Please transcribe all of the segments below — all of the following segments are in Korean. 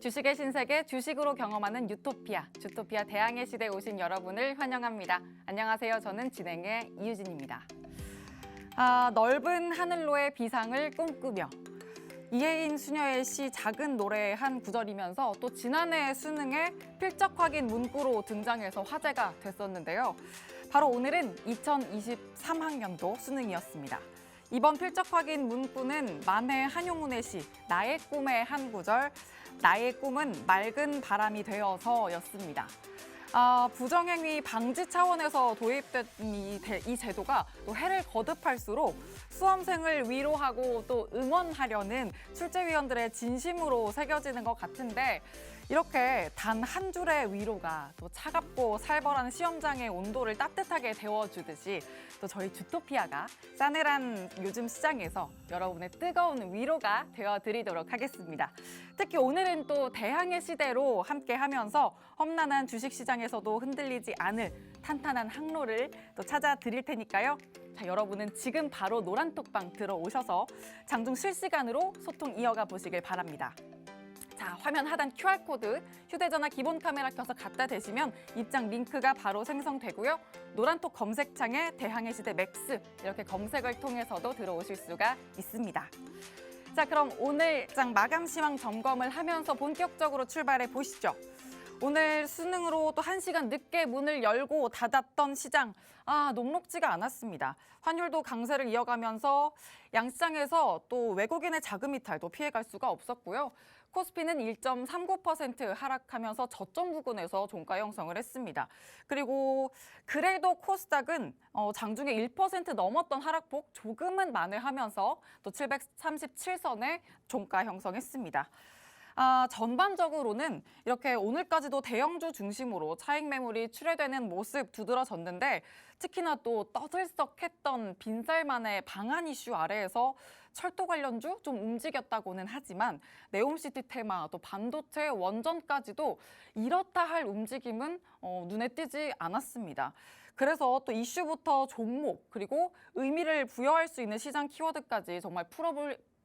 주식의 신세계, 주식으로 경험하는 유토피아, 주토피아 대항해 시대에 오신 여러분을 환영합니다. 안녕하세요. 저는 진행의 이유진입니다. 넓은 하늘로의 비상을 꿈꾸며 이혜인 수녀의 시 작은 노래의 한 구절이면서 또 지난해 수능에 필적 확인 문구로 등장해서 화제가 됐었는데요. 바로 오늘은 2023학년도 수능이었습니다. 이번 필적 확인 문구는 만해 한용운의 시 나의 꿈의 한 구절, 나의 꿈은 맑은 바람이 되어서였습니다. 부정행위 방지 차원에서 도입된 이 제도가 또 해를 거듭할수록 수험생을 위로하고 또 응원하려는 출제위원들의 진심으로 새겨지는 것 같은데, 이렇게 단 한 줄의 위로가 또 차갑고 살벌한 시험장의 온도를 따뜻하게 데워주듯이 또 저희 주토피아가 싸늘한 요즘 시장에서 여러분의 뜨거운 위로가 되어드리도록 하겠습니다. 특히 오늘은 또 대항해 시대로 함께하면서 험난한 주식시장에서도 흔들리지 않을 탄탄한 항로를 또 찾아드릴 테니까요. 자, 여러분은 지금 바로 노란톡방 들어오셔서 장중 실시간으로 소통 이어가 보시길 바랍니다. 자, 화면 하단 QR코드, 휴대전화 기본 카메라 켜서 갖다 대시면 입장 링크가 바로 생성되고요. 노란톡 검색창에 대항해 시대 맥스 이렇게 검색을 통해서도 들어오실 수가 있습니다. 자, 그럼 오늘 장 마감 시황 점검을 하면서 본격적으로 출발해 보시죠. 오늘 수능으로 또 1시간 늦게 문을 열고 닫았던 시장, 녹록지가 않았습니다. 환율도 강세를 이어가면서 양시장에서 또 외국인의 자금 이탈도 피해갈 수가 없었고요. 코스피는 1.39% 하락하면서 저점 부근에서 종가 형성을 했습니다. 그리고 그래도 코스닥은 장중에 1% 넘었던 하락폭 조금은 만회하면서 또 737선에 종가 형성했습니다. 전반적으로는 이렇게 오늘까지도 대형주 중심으로 차익 매물이 출회되는 모습 두드러졌는데, 특히나 또 떠들썩했던 빈살만의 방한 이슈 아래에서 철도 관련주 좀 움직였다고는 하지만 네옴시티 테마, 또 반도체, 원전까지도 이렇다 할 움직임은 눈에 띄지 않았습니다. 그래서 또 이슈부터 종목, 그리고 의미를 부여할 수 있는 시장 키워드까지 정말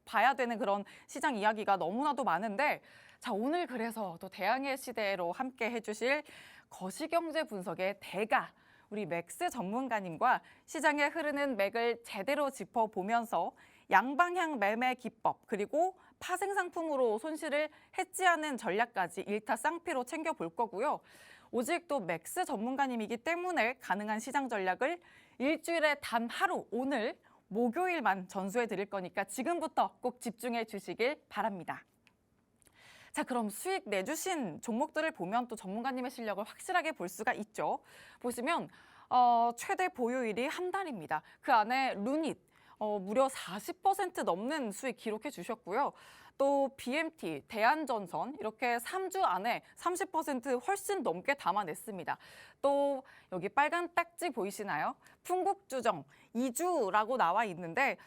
봐야 되는 그런 시장 이야기가 너무나도 많은데, 자, 오늘 그래서 또 대항해 시대로 함께 해주실 거시경제 분석의 대가, 우리 맥스 전문가님과 시장에 흐르는 맥을 제대로 짚어보면서 양방향 매매 기법, 그리고 파생 상품으로 손실을 해지하는 전략까지 일타쌍피로 챙겨볼 거고요. 오직 또 맥스 전문가님이기 때문에 가능한 시장 전략을 일주일에 단 하루, 오늘 목요일만 전수해 드릴 거니까 지금부터 꼭 집중해 주시길 바랍니다. 자, 그럼 수익 내주신 종목들을 보면 또 전문가님의 실력을 확실하게 볼 수가 있죠. 보시면 최대 보유일이 한 달입니다. 그 안에 루닛 무려 40% 넘는 수익 기록해 주셨고요. 또 BMT, 대한전선 이렇게 3주 안에 30% 훨씬 넘게 담아냈습니다. 또 여기 빨간 딱지 보이시나요? 풍국주정 2주라고 나와 있는데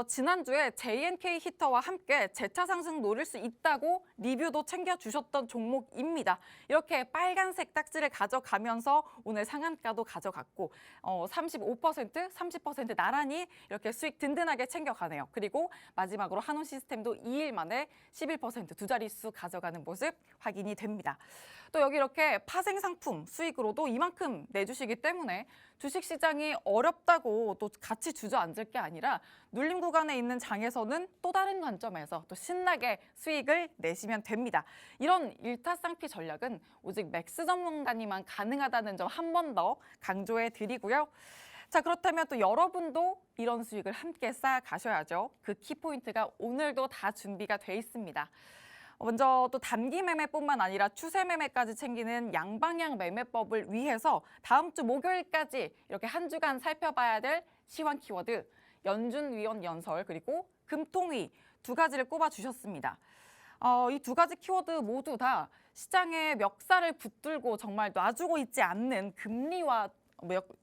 지난주에 JNK 히터와 함께 재차 상승 노릴 수 있다고 리뷰도 챙겨주셨던 종목입니다. 이렇게 빨간색 딱지를 가져가면서 오늘 상한가도 가져갔고 35%, 30% 나란히 이렇게 수익 든든하게 챙겨가네요. 그리고 마지막으로 한온시스템도 2일 만에 11% 두 자릿수 가져가는 모습 확인이 됩니다. 또 여기 이렇게 파생 상품 수익으로도 이만큼 내주시기 때문에 주식시장이 어렵다고 또 같이 주저앉을 게 아니라 눌림 구간에 있는 장에서는 또 다른 관점에서 또 신나게 수익을 내시면 됩니다. 이런 일타쌍피 전략은 오직 맥스 전문가님만 가능하다는 점 한 번 더 강조해 드리고요. 자, 그렇다면 또 여러분도 이런 수익을 함께 쌓아가셔야죠. 그 키포인트가 오늘도 다 준비가 돼 있습니다. 먼저 또 단기 매매뿐만 아니라 추세 매매까지 챙기는 양방향 매매법을 위해서 다음 주 목요일까지 이렇게 한 주간 살펴봐야 될 시황 키워드, 연준위원 연설, 그리고 금통위 두 가지를 꼽아주셨습니다. 이 두 가지 키워드 모두 다 시장의 멱살을 붙들고 정말 놔주고 있지 않는 금리와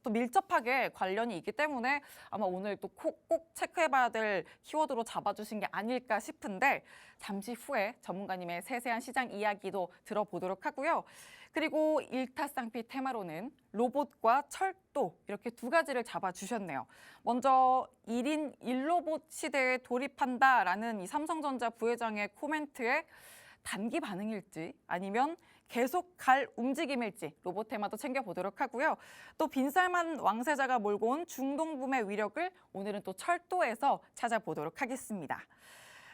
또 밀접하게 관련이 있기 때문에 아마 오늘 또 꼭 체크해봐야 될 키워드로 잡아주신 게 아닐까 싶은데, 잠시 후에 전문가님의 세세한 시장 이야기도 들어보도록 하고요. 그리고 일타쌍피 테마로는 로봇과 철도 이렇게 두 가지를 잡아주셨네요. 먼저 1인 1로봇 시대에 돌입한다라는 이 삼성전자 부회장의 코멘트에 단기 반응일지 아니면 계속 갈 움직임일지 로봇 테마도 챙겨보도록 하고요. 또 빈살만 왕세자가 몰고 온 중동붐의 위력을 오늘은 또 철도에서 찾아보도록 하겠습니다.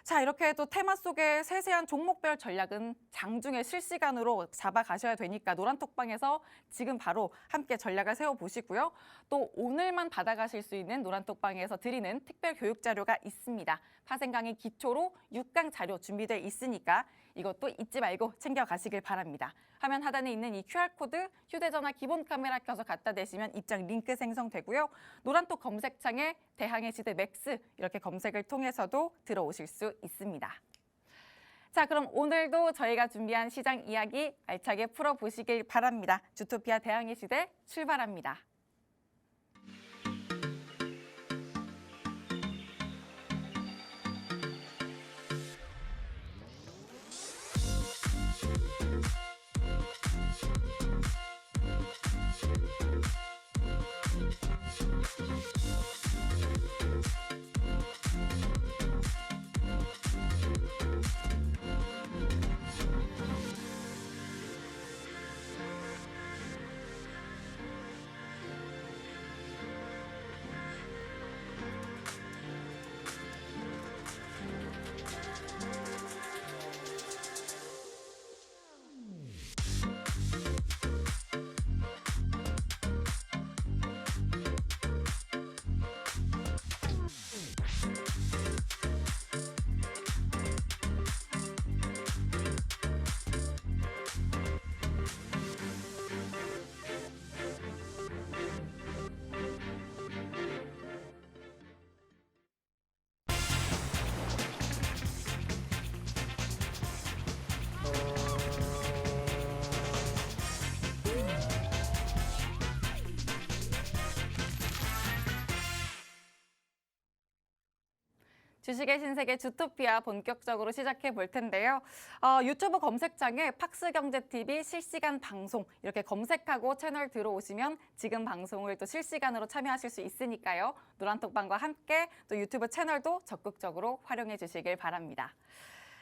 자, 이렇게 또 테마 속의 세세한 종목별 전략은 장중에 실시간으로 잡아가셔야 되니까 노란톡방에서 지금 바로 함께 전략을 세워보시고요. 또 오늘만 받아가실 수 있는 노란톡방에서 드리는 특별 교육 자료가 있습니다. 파생 강의 기초로 6강 자료 준비돼 있으니까 이것도 잊지 말고 챙겨가시길 바랍니다. 화면 하단에 있는 이 QR코드 휴대전화 기본 카메라 켜서 갖다 대시면 입장 링크 생성되고요. 노란톡 검색창에 대항해 시대 맥스 이렇게 검색을 통해서도 들어오실 수 있습니다. 자, 그럼 오늘도 저희가 준비한 시장 이야기 알차게 풀어보시길 바랍니다. 주토피아 대항해 시대 출발합니다. 주식의 신세계 주토피아 본격적으로 시작해 볼 텐데요. 유튜브 검색창에 팍스경제TV 실시간 방송 이렇게 검색하고 채널 들어오시면 지금 방송을 또 실시간으로 참여하실 수 있으니까요. 노란톡방과 함께 또 유튜브 채널도 적극적으로 활용해 주시길 바랍니다.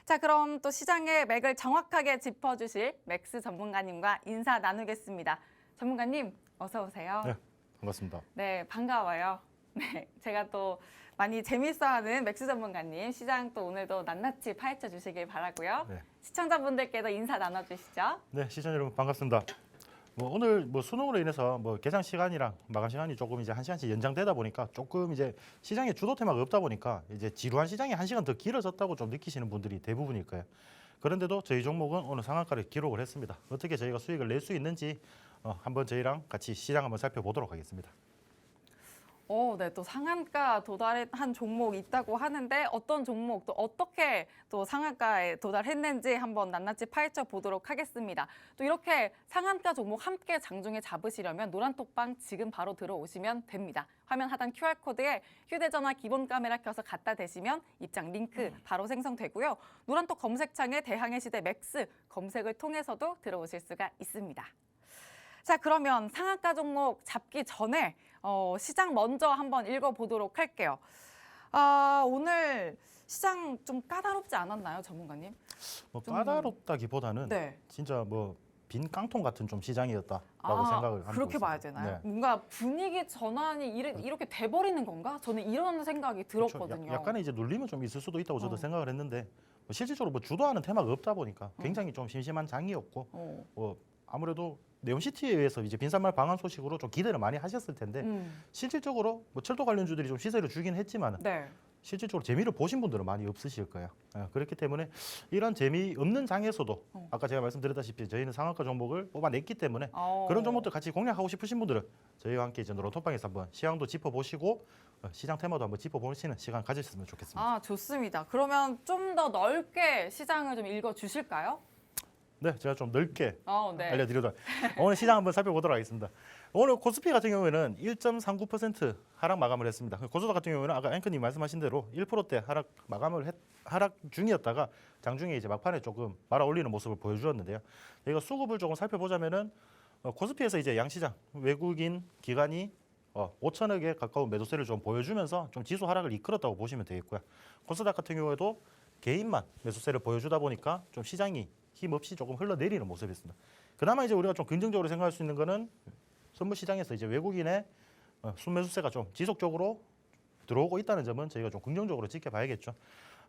자, 그럼 또 시장의 맥을 정확하게 짚어주실 맥스 전문가님과 인사 나누겠습니다. 전문가님, 어서 오세요. 네, 반갑습니다. 네, 반가워요. 네, 제가 또 많이 재밌어하는 맥스 전문가님, 시장 또 오늘도 낱낱이 파헤쳐 주시길 바라고요. 네. 시청자분들께도 인사 나눠주시죠. 네, 시청자 여러분 반갑습니다. 오늘 수능으로 인해서 개장 시간이랑 마감 시간이 조금 이제 1시간씩 연장되다 보니까 조금 이제 시장에 주도 테마가 없다 보니까 이제 지루한 시장이 1시간 더 길어졌다고 좀 느끼시는 분들이 대부분일 거예요. 그런데도 저희 종목은 오늘 상한가를 기록을 했습니다. 어떻게 저희가 수익을 낼 수 있는지 한번 저희랑 같이 시장 한번 살펴보도록 하겠습니다. 네, 또 상한가 도달한 종목 있다고 하는데 어떤 종목 또 어떻게 또 상한가에 도달했는지 한번 낱낱이 파헤쳐 보도록 하겠습니다. 또 이렇게 상한가 종목 함께 장중에 잡으시려면 노란톡방 지금 바로 들어오시면 됩니다. 화면 하단 QR코드에 휴대전화 기본 카메라 켜서 갖다 대시면 입장 링크 바로 생성되고요. 노란톡 검색창에 대항해 시대 맥스 검색을 통해서도 들어오실 수가 있습니다. 자, 그러면 상한가 종목 잡기 전에 시장 먼저 한번 읽어보도록 할게요. 오늘 시장 좀 까다롭지 않았나요, 전문가님? 까다롭다기보다는 네. 진짜 빈 깡통 같은 좀 시장이었다라고 생각을 합니다. 그렇게 봐야 되나요? 네. 뭔가 분위기 전환이 이렇게 돼버리는 건가? 저는 이런 생각이 들었거든요. 그렇죠. 약간의 이제 눌림은 좀 있을 수도 있다고 저도 생각을 했는데 실질적으로 주도하는 테마가 없다 보니까 굉장히 좀 심심한 장이었고 아무래도 네옴시티에 의해서 이제 빈산말 방한 소식으로 좀 기대를 많이 하셨을 텐데 실질적으로 철도 관련주들이 좀 시세를 주긴 했지만 네. 실질적으로 재미를 보신 분들은 많이 없으실 거예요. 그렇기 때문에 이런 재미없는 장에서도 아까 제가 말씀드렸다시피 저희는 상한가 종목을 뽑아냈기 때문에 그런 종목들 같이 공략하고 싶으신 분들은 저희와 함께 이제 노란톡방에서 한번 시황도 짚어보시고 시장 테마도 한번 짚어보시는 시간 가지셨으면 좋겠습니다. 좋습니다. 그러면 좀 더 넓게 시장을 좀 읽어주실까요? 네, 제가 좀 넓게 네. 알려드리도록 오늘 시장 한번 살펴보도록 하겠습니다. 오늘 코스피 같은 경우에는 1.39% 하락 마감을 했습니다. 코스닥 같은 경우에는 아까 앵커님 말씀하신 대로 1%대 하락 중이었다가 장중에 이제 막판에 조금 말아 올리는 모습을 보여주었는데요. 저희가 수급을 조금 살펴보자면은 코스피에서 이제 양시장 외국인 기관이 5천억에 가까운 매도세를 좀 보여주면서 좀 지수 하락을 이끌었다고 보시면 되겠고요. 코스닥 같은 경우에도 개인만 매수세를 보여주다 보니까 좀 시장이 힘없이 조금 흘러내리는 모습이었습니다. 그나마 이제 우리가 좀 긍정적으로 생각할 수 있는 거는 선물 시장에서 이제 외국인의 순매수세가 좀 지속적으로 들어오고 있다는 점은 저희가 좀 긍정적으로 지켜봐야겠죠.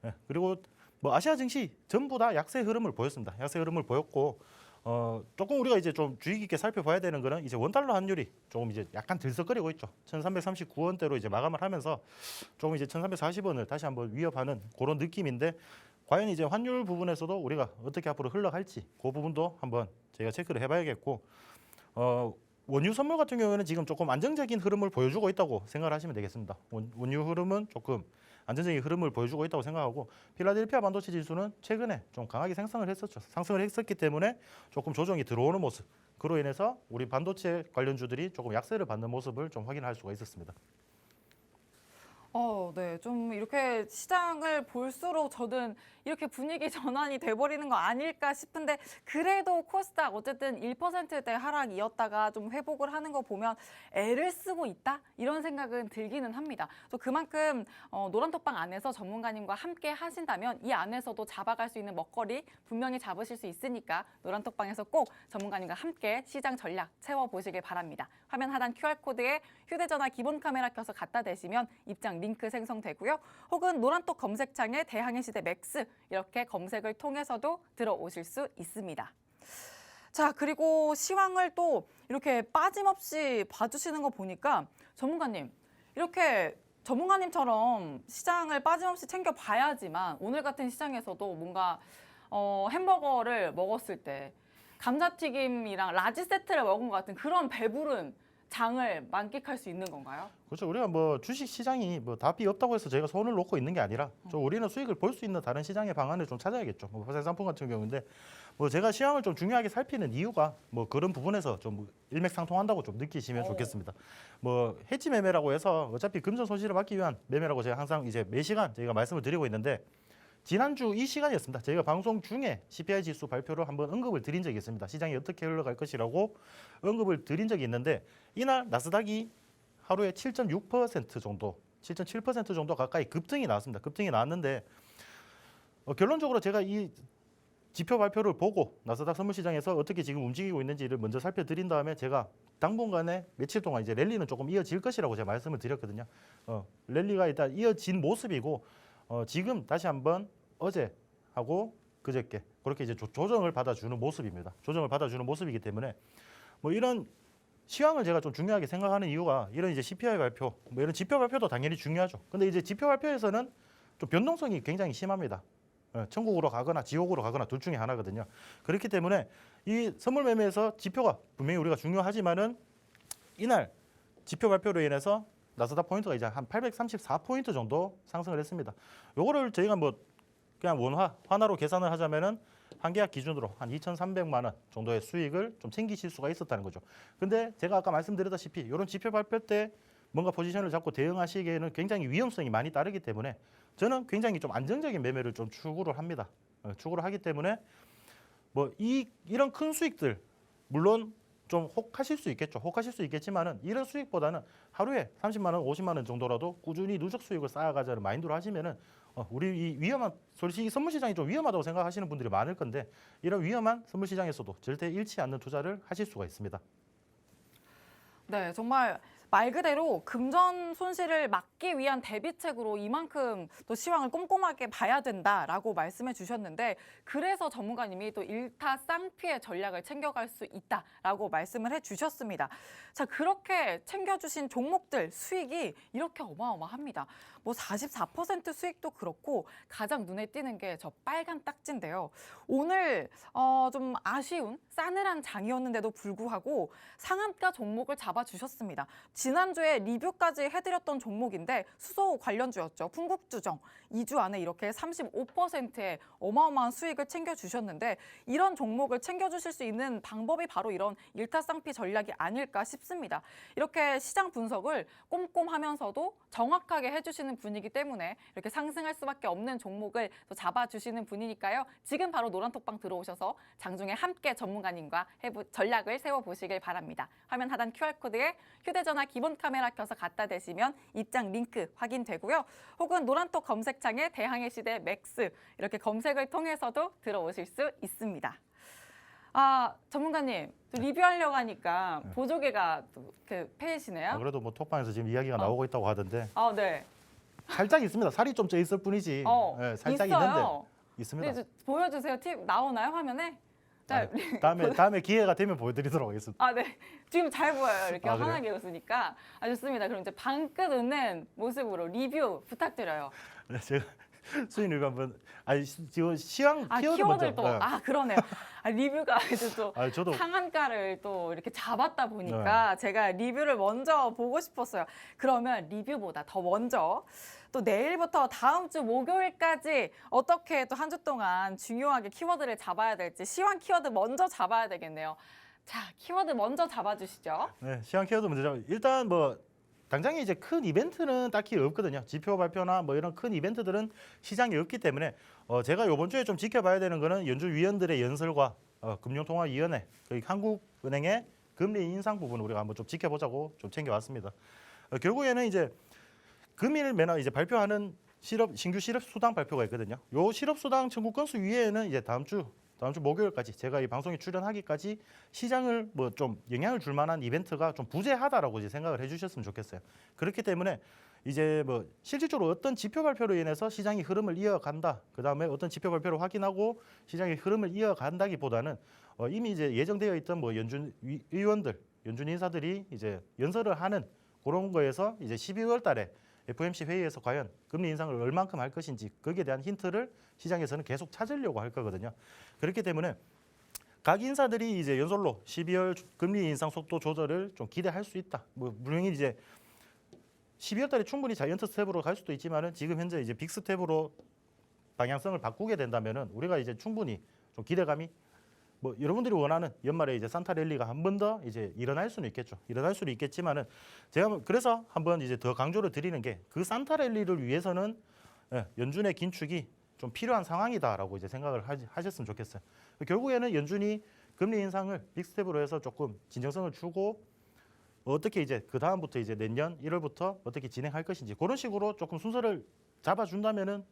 예, 그리고 뭐 아시아 증시 전부 다 약세 흐름을 보였습니다. 약세 흐름을 보였고 조금 우리가 이제 좀 주의 깊게 살펴봐야 되는 거는 이제 원달러 환율이 조금 이제 약간 들썩거리고 있죠. 1,339원대로 이제 마감을 하면서 조금 이제 1,340원을 다시 한번 위협하는 그런 느낌인데 과연 이제 환율 부분에서도 우리가 어떻게 앞으로 흘러갈지 그 부분도 한번 저희가 체크를 해봐야겠고 원유 선물 같은 경우에는 지금 조금 안정적인 흐름을 보여주고 있다고 생각을 하시면 되겠습니다. 원유 흐름은 조금 안정적인 흐름을 보여주고 있다고 생각하고 필라델피아 반도체 지수는 최근에 좀 강하게 상승을 했었죠. 상승을 했었기 때문에 조금 조정이 들어오는 모습. 그로 인해서 우리 반도체 관련주들이 조금 약세를 받는 모습을 좀 확인할 수가 있었습니다. 네. 좀 이렇게 시장을 볼수록 저는 이렇게 분위기 전환이 돼버리는 거 아닐까 싶은데 그래도 코스닥 어쨌든 1%대 하락이었다가 좀 회복을 하는 거 보면 애를 쓰고 있다? 이런 생각은 들기는 합니다. 또 그만큼 노란톡방 안에서 전문가님과 함께 하신다면 이 안에서도 잡아갈 수 있는 먹거리 분명히 잡으실 수 있으니까 노란톡방에서 꼭 전문가님과 함께 시장 전략 채워보시길 바랍니다. 화면 하단 QR코드에 휴대전화 기본 카메라 켜서 갖다 대시면 입장 링크 생성되고요. 혹은 노란톡 검색창에 대항해 시대 맥스 이렇게 검색을 통해서도 들어오실 수 있습니다. 자, 그리고 시황을 또 이렇게 빠짐없이 봐주시는 거 보니까 전문가님, 이렇게 전문가님처럼 시장을 빠짐없이 챙겨봐야지만 오늘 같은 시장에서도 뭔가 햄버거를 먹었을 때 감자튀김이랑 라지 세트를 먹은 것 같은 그런 배부른 장을 만끽할 수 있는 건가요? 그렇죠. 우리가 뭐 주식 시장이 뭐 답이 없다고 해서 저희가 손을 놓고 있는 게 아니라 좀 우리는 수익을 볼 수 있는 다른 시장의 방안을 좀 찾아야겠죠. 뭐 화살 상품 같은 경우인데 뭐 제가 시황을 좀 중요하게 살피는 이유가 뭐 그런 부분에서 좀 일맥상통한다고 좀 느끼시면 좋겠습니다. 뭐 해지 매매라고 해서 어차피 금전 손실을 막기 위한 매매라고 제가 항상 이제 매 시간 저희가 말씀을 드리고 있는데 지난주 이 시간이었습니다. 저희가 방송 중에 CPI 지수 발표를 한번 언급을 드린 적이 있습니다. 시장이 어떻게 흘러갈 것이라고 언급을 드린 적이 있는데 이날 나스닥이 하루에 7.6% 정도, 7.7% 정도 가까이 급등이 나왔습니다. 급등이 나왔는데 결론적으로 제가 이 지표 발표를 보고 나스닥 선물시장에서 어떻게 지금 움직이고 있는지를 먼저 살펴드린 다음에 제가 당분간에 며칠 동안 이제 랠리는 조금 이어질 것이라고 제가 말씀을 드렸거든요. 랠리가 일단 이어진 모습이고 지금 다시 한번 어제하고 그저께 그렇게 이제 조정을 받아주는 모습입니다. 조정을 받아주는 모습이기 때문에 뭐 이런 시황을 제가 좀 중요하게 생각하는 이유가 이런 이제 CPI 발표, 뭐 이런 지표 발표도 당연히 중요하죠. 근데 이제 지표 발표에서는 좀 변동성이 굉장히 심합니다. 천국으로 가거나 지옥으로 가거나 둘 중에 하나거든요. 그렇기 때문에 이 선물 매매에서 지표가 분명히 우리가 중요하지만은 이날 지표 발표로 인해서 나스닥 포인트가 이제 한 834포인트 정도 상승을 했습니다. 요거를 저희가 뭐 그냥 환화로 계산을 하자면은 한 계약 기준으로 한 2,300만 원 정도의 수익을 좀 챙기실 수가 있었다는 거죠. 근데 제가 아까 말씀드렸다시피 이런 지표 발표 때 뭔가 포지션을 잡고 대응하시기에는 굉장히 위험성이 많이 따르기 때문에 저는 굉장히 좀 안정적인 매매를 좀 추구를 합니다. 추구를 하기 때문에 뭐 이런 큰 수익들 물론 좀 혹하실 수 있겠죠. 혹하실 수 있겠지만은 이런 수익보다는 하루에 30만 원, 50만 원 정도라도 꾸준히 누적 수익을 쌓아가자는 마인드로 하시면은 우리 이 위험한 솔직히 선물 시장이 좀 위험하다고 생각하시는 분들이 많을 건데 이런 위험한 선물 시장에서도 절대 잃지 않는 투자를 하실 수가 있습니다. 네, 정말 말 그대로 금전 손실을 막기 위한 대비책으로 이만큼 또 시황을 꼼꼼하게 봐야 된다라고 말씀해 주셨는데 그래서 전문가님이 또 일타쌍피의 전략을 챙겨갈 수 있다라고 말씀을 해 주셨습니다. 자, 그렇게 챙겨주신 종목들 수익이 이렇게 어마어마합니다. 뭐 44% 수익도 그렇고 가장 눈에 띄는 게 저 빨간 딱지인데요. 오늘 좀 아쉬운 싸늘한 장이었는데도 불구하고 상한가 종목을 잡아주셨습니다. 지난주에 리뷰까지 해드렸던 종목인데 수소 관련주였죠. 풍국주정. 2주 안에 이렇게 35%의 어마어마한 수익을 챙겨주셨는데 이런 종목을 챙겨주실 수 있는 방법이 바로 이런 일타쌍피 전략이 아닐까 싶습니다. 이렇게 시장 분석을 꼼꼼하면서도 정확하게 해주시는 주시는 분이기 때문에 이렇게 상승할 수밖에 없는 종목을 또 잡아주시는 분이니까요. 지금 바로 노란톡방 들어오셔서 장중에 함께 전문가님과 전략을 세워보시길 바랍니다. 화면 하단 QR코드에 휴대전화 기본 카메라 켜서 갖다 대시면 입장 링크 확인되고요. 혹은 노란톡 검색창에 대항해 시대 맥스 이렇게 검색을 통해서도 들어오실 수 있습니다. 아, 전문가님, 또 리뷰하려고 하니까 보조개가 또 그 패이시네요. 그래도 뭐 톡방에서 지금 이야기가 나오고 있다고 하던데 아, 네. 살짝 있습니다. 살이 좀 쪄 있을 뿐이지. 예, 살짝 있어요. 있는데 있습니다. 네, 보여주세요. 팁 나오나요, 화면에? 자, 다음에 기회가 되면 보여드리도록 하겠습니다. 아, 네. 지금 잘 보여요. 이렇게 아, 그래요? 환하게 웃으니까. 아, 좋습니다. 그럼 이제 방긋 웃는 모습으로 리뷰 부탁드려요. 네, 제가 수인 리뷰 한번 지금 시황 아, 키워드 키워드 먼저. 또. 네. 아, 그러네요. 아, 리뷰가 이제 또 저도 상한가를 또 이렇게 잡았다 보니까 제가 리뷰를 먼저 보고 싶었어요. 그러면 리뷰보다 더 먼저 또 내일부터 다음 주 목요일까지 어떻게 또 한 주 동안 중요하게 키워드를 잡아야 될지 시황 키워드 먼저 잡아야 되겠네요. 자, 키워드 먼저 잡아주시죠. 네, 시황 키워드 먼저 일단 뭐 당장에 이제 큰 이벤트는 딱히 없거든요. 지표 발표나 뭐 이런 큰 이벤트들은 시장에 없기 때문에 제가 이번 주에 좀 지켜봐야 되는 거는 연준 위원들의 연설과 금융통화위원회, 한국은행의 금리 인상 부분 우리가 한번 좀 지켜보자고 좀 챙겨왔습니다. 결국에는 이제 금일 매나 이제 발표하는 신규 실업 수당 발표가 있거든요. 요 실업 수당 청구 건수 위에는 이제 다음 주 목요일까지 제가 이 방송에 출연하기까지 시장을 뭐 좀 영향을 줄 만한 이벤트가 좀 부재하다라고 이제 생각을 해주셨으면 좋겠어요. 그렇기 때문에 이제 뭐 실질적으로 어떤 지표 발표로 인해서 시장이 흐름을 이어간다. 그 다음에 어떤 지표 발표를 확인하고 시장의 흐름을 이어간다기보다는 이미 이제 예정되어 있던 뭐 연준 의원들, 연준 인사들이 이제 연설을 하는 그런 거에서 이제 12월 달에 FOMC 회의에서 과연 금리 인상을 얼만큼 할 것인지 거기에 대한 힌트를 시장에서는 계속 찾으려고 할 거거든요. 그렇기 때문에 각 인사들이 이제 연설로 12월 금리 인상 속도 조절을 좀 기대할 수 있다. 뭐 물론 이제 12월 달에 충분히 자이언트 스텝으로 갈 수도 있지만은 지금 현재 이제 빅 스텝으로 방향성을 바꾸게 된다면은 우리가 이제 충분히 좀 기대감이 뭐 여러분들이 원하는 연말에 이제 산타 랠리가 한 번 더 이제 일어날 수는 있겠죠. 일어날 수는 있겠지만은 제가 그래서 한번 이제 더 강조를 드리는 게 그 산타 랠리를 위해서는 연준의 긴축이 좀 필요한 상황이다라고 이제 생각을 하셨으면 좋겠어요. 결국에는 연준이 금리 인상을 빅스텝으로 해서 조금 진정성을 주고 어떻게 이제 그 다음부터 이제 내년 1월부터 어떻게 진행할 것인지 그런 식으로 조금 순서를 잡아준다면은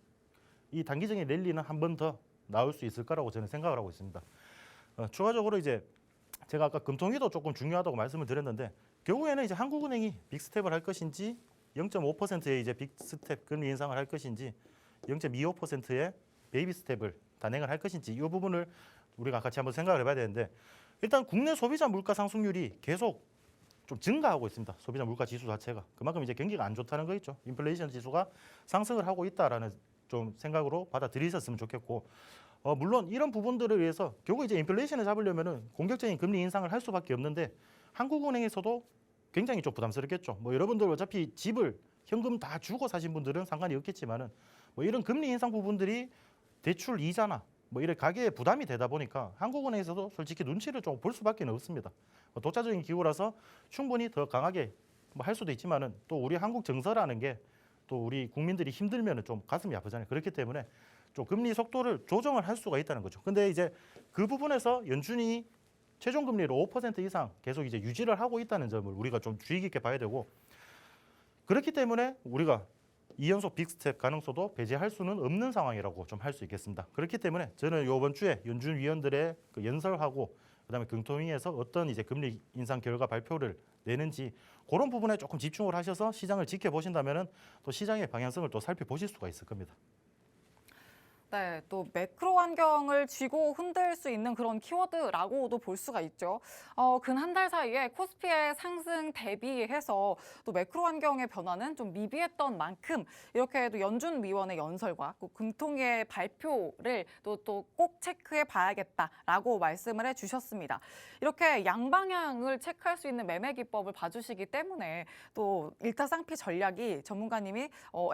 이 단기적인 랠리는 한 번 더 나올 수 있을 거라고 저는 생각을 하고 있습니다. 추가적으로 이제 제가 아까 금통위도 조금 중요하다고 말씀을 드렸는데 결국에는 이제 한국은행이 빅스텝을 할 것인지 0.5%의 이제 빅스텝 금리 인상을 할 것인지 0.25%의 베이비 스텝을 단행을 할 것인지 이 부분을 우리가 같이 한번 생각을 해봐야 되는데 일단 국내 소비자 물가 상승률이 계속 좀 증가하고 있습니다. 소비자 물가 지수 자체가 그만큼 이제 경기가 안 좋다는 거 있죠. 인플레이션 지수가 상승을 하고 있다라는 좀 생각으로 받아들이셨으면 좋겠고 물론 이런 부분들을 위해서 결국 이제 인플레이션을 잡으려면은 공격적인 금리 인상을 할 수밖에 없는데 한국은행에서도 굉장히 좀 부담스럽겠죠. 뭐 여러분들 어차피 집을 현금 다 주고 사신 분들은 상관이 없겠지만은 뭐 이런 금리 인상 부분들이 대출 이자나 뭐 이런 가계에 부담이 되다 보니까 한국은행에서도 솔직히 눈치를 좀 볼 수밖에 없습니다. 독자적인 기구라서 충분히 더 강하게 뭐 할 수도 있지만은 또 우리 한국 정서라는 게 또 우리 국민들이 힘들면은 좀 가슴이 아프잖아요. 그렇기 때문에 좀 금리 속도를 조정을 할 수가 있다는 거죠. 근데 이제 그 부분에서 연준이 최종 금리를 5% 이상 계속 이제 유지를 하고 있다는 점을 우리가 좀 주의 깊게 봐야 되고 그렇기 때문에 우리가 2연속 빅스텝 가능성도 배제할 수는 없는 상황이라고 좀 할 수 있겠습니다. 그렇기 때문에 저는 이번 주에 연준 위원들의 그 연설하고 그다음에 금통위에서 어떤 이제 금리 인상 결과 발표를 내는지 그런 부분에 조금 집중을 하셔서 시장을 지켜보신다면은 또 시장의 방향성을 또 살펴보실 수가 있을 겁니다. 네, 또 매크로 환경을 쥐고 흔들 수 있는 그런 키워드라고도 볼 수가 있죠. 근 한 달 사이에 코스피의 상승 대비해서 또 매크로 환경의 변화는 좀 미비했던 만큼 이렇게 또 연준 위원의 연설과 금통위의 발표를 또 꼭 체크해 봐야겠다라고 말씀을 해주셨습니다. 이렇게 양방향을 체크할 수 있는 매매 기법을 봐주시기 때문에 또 일타쌍피 전략이 전문가님이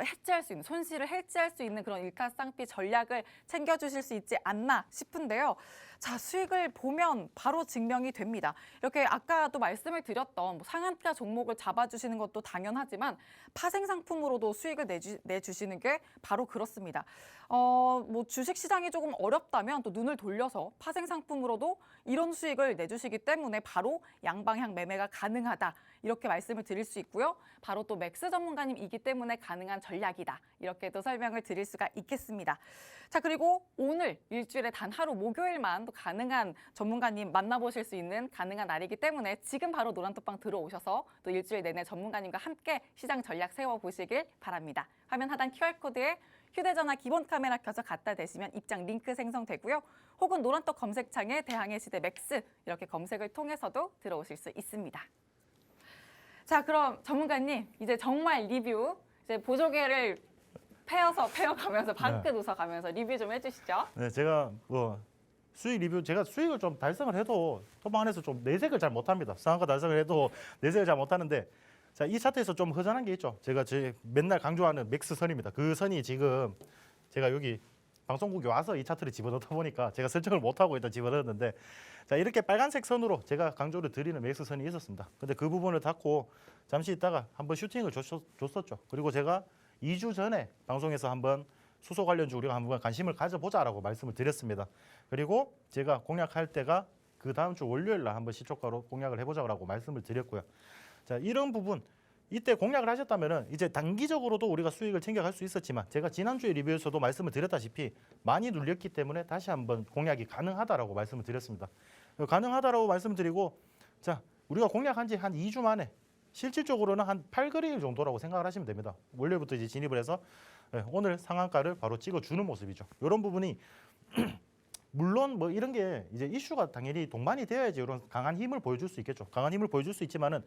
해지할 수 있는 손실을 해지할 수 있는 그런 일타쌍피 전략 전략을 챙겨주실 수 있지 않나 싶은데요. 자, 수익을 보면 바로 증명이 됩니다. 이렇게 아까도 말씀을 드렸던 상한가 종목을 잡아주시는 것도 당연하지만 파생 상품으로도 수익을 내주시는 게 바로 그렇습니다. 주식 시장이 조금 어렵다면 또 눈을 돌려서 파생 상품으로도 이런 수익을 내주시기 때문에 바로 양방향 매매가 가능하다. 이렇게 말씀을 드릴 수 있고요. 바로 또 맥스 전문가님이기 때문에 가능한 전략이다. 이렇게도 설명을 드릴 수가 있겠습니다. 자, 그리고 오늘 일주일에 단 하루 목요일만 또 가능한 전문가님 만나보실 수 있는 가능한 날이기 때문에 지금 바로 노란톡방 들어오셔서 또 일주일 내내 전문가님과 함께 시장 전략 세워보시길 바랍니다. 화면 하단 QR코드에 휴대전화 기본 카메라 켜서 갖다 대시면 입장 링크 생성되고요. 혹은 노란톡 검색창에 대항해 시대 맥스 이렇게 검색을 통해서도 들어오실 수 있습니다. 자, 그럼 전문가님 이제 정말 리뷰 이제 보조개를 페어가면서 방긋 웃어가면서 리뷰 좀 해주시죠. 네, 제가 수익 리뷰 제가 수익을 좀 달성을 해도 토방 안에서 좀 내색을 잘 못합니다. 상한가 달성을 해도 내색을 잘 못하는데 자, 이 차트에서 좀 허전한 게 있죠. 제가 맨날 강조하는 맥스 선입니다. 그 선이 지금 제가 여기 방송국에 와서 이 차트를 집어넣다 보니까 제가 설정을 못하고 일단 집어넣었는데 자, 이렇게 빨간색 선으로 제가 강조를 드리는 맥스 선이 있었습니다. 근데 그 부분을 닫고 잠시 있다가 한번 슈팅을 줬었죠. 그리고 제가 2주 전에 방송에서 한번 수소 관련주 우리가 한번 관심을 가져보자라고 말씀을 드렸습니다. 그리고 제가 공략할 때가 그 다음 주 월요일 날 한번 시초가로 공략을 해보자고 말씀을 드렸고요. 자, 이런 부분 이때 공략을 하셨다면은 이제 단기적으로도 우리가 수익을 챙겨갈 수 있었지만 제가 지난주에 리뷰에서도 말씀을 드렸다시피 많이 눌렸기 때문에 다시 한번 공략이 가능하다라고 말씀을 드렸습니다. 가능하다라고 말씀을 드리고 자, 우리가 공략한 지 한 2주 만에 실질적으로는 한 8거래일 정도라고 생각을 하시면 됩니다. 월요일부터 이제 진입을 해서 오늘 상한가를 바로 찍어주는 모습이죠. 이런 부분이 물론 뭐 이런 게 이제 이슈가 당연히 동반이 되어야지 이런 강한 힘을 보여줄 수 있겠죠. 강한 힘을 보여줄 수 있지만은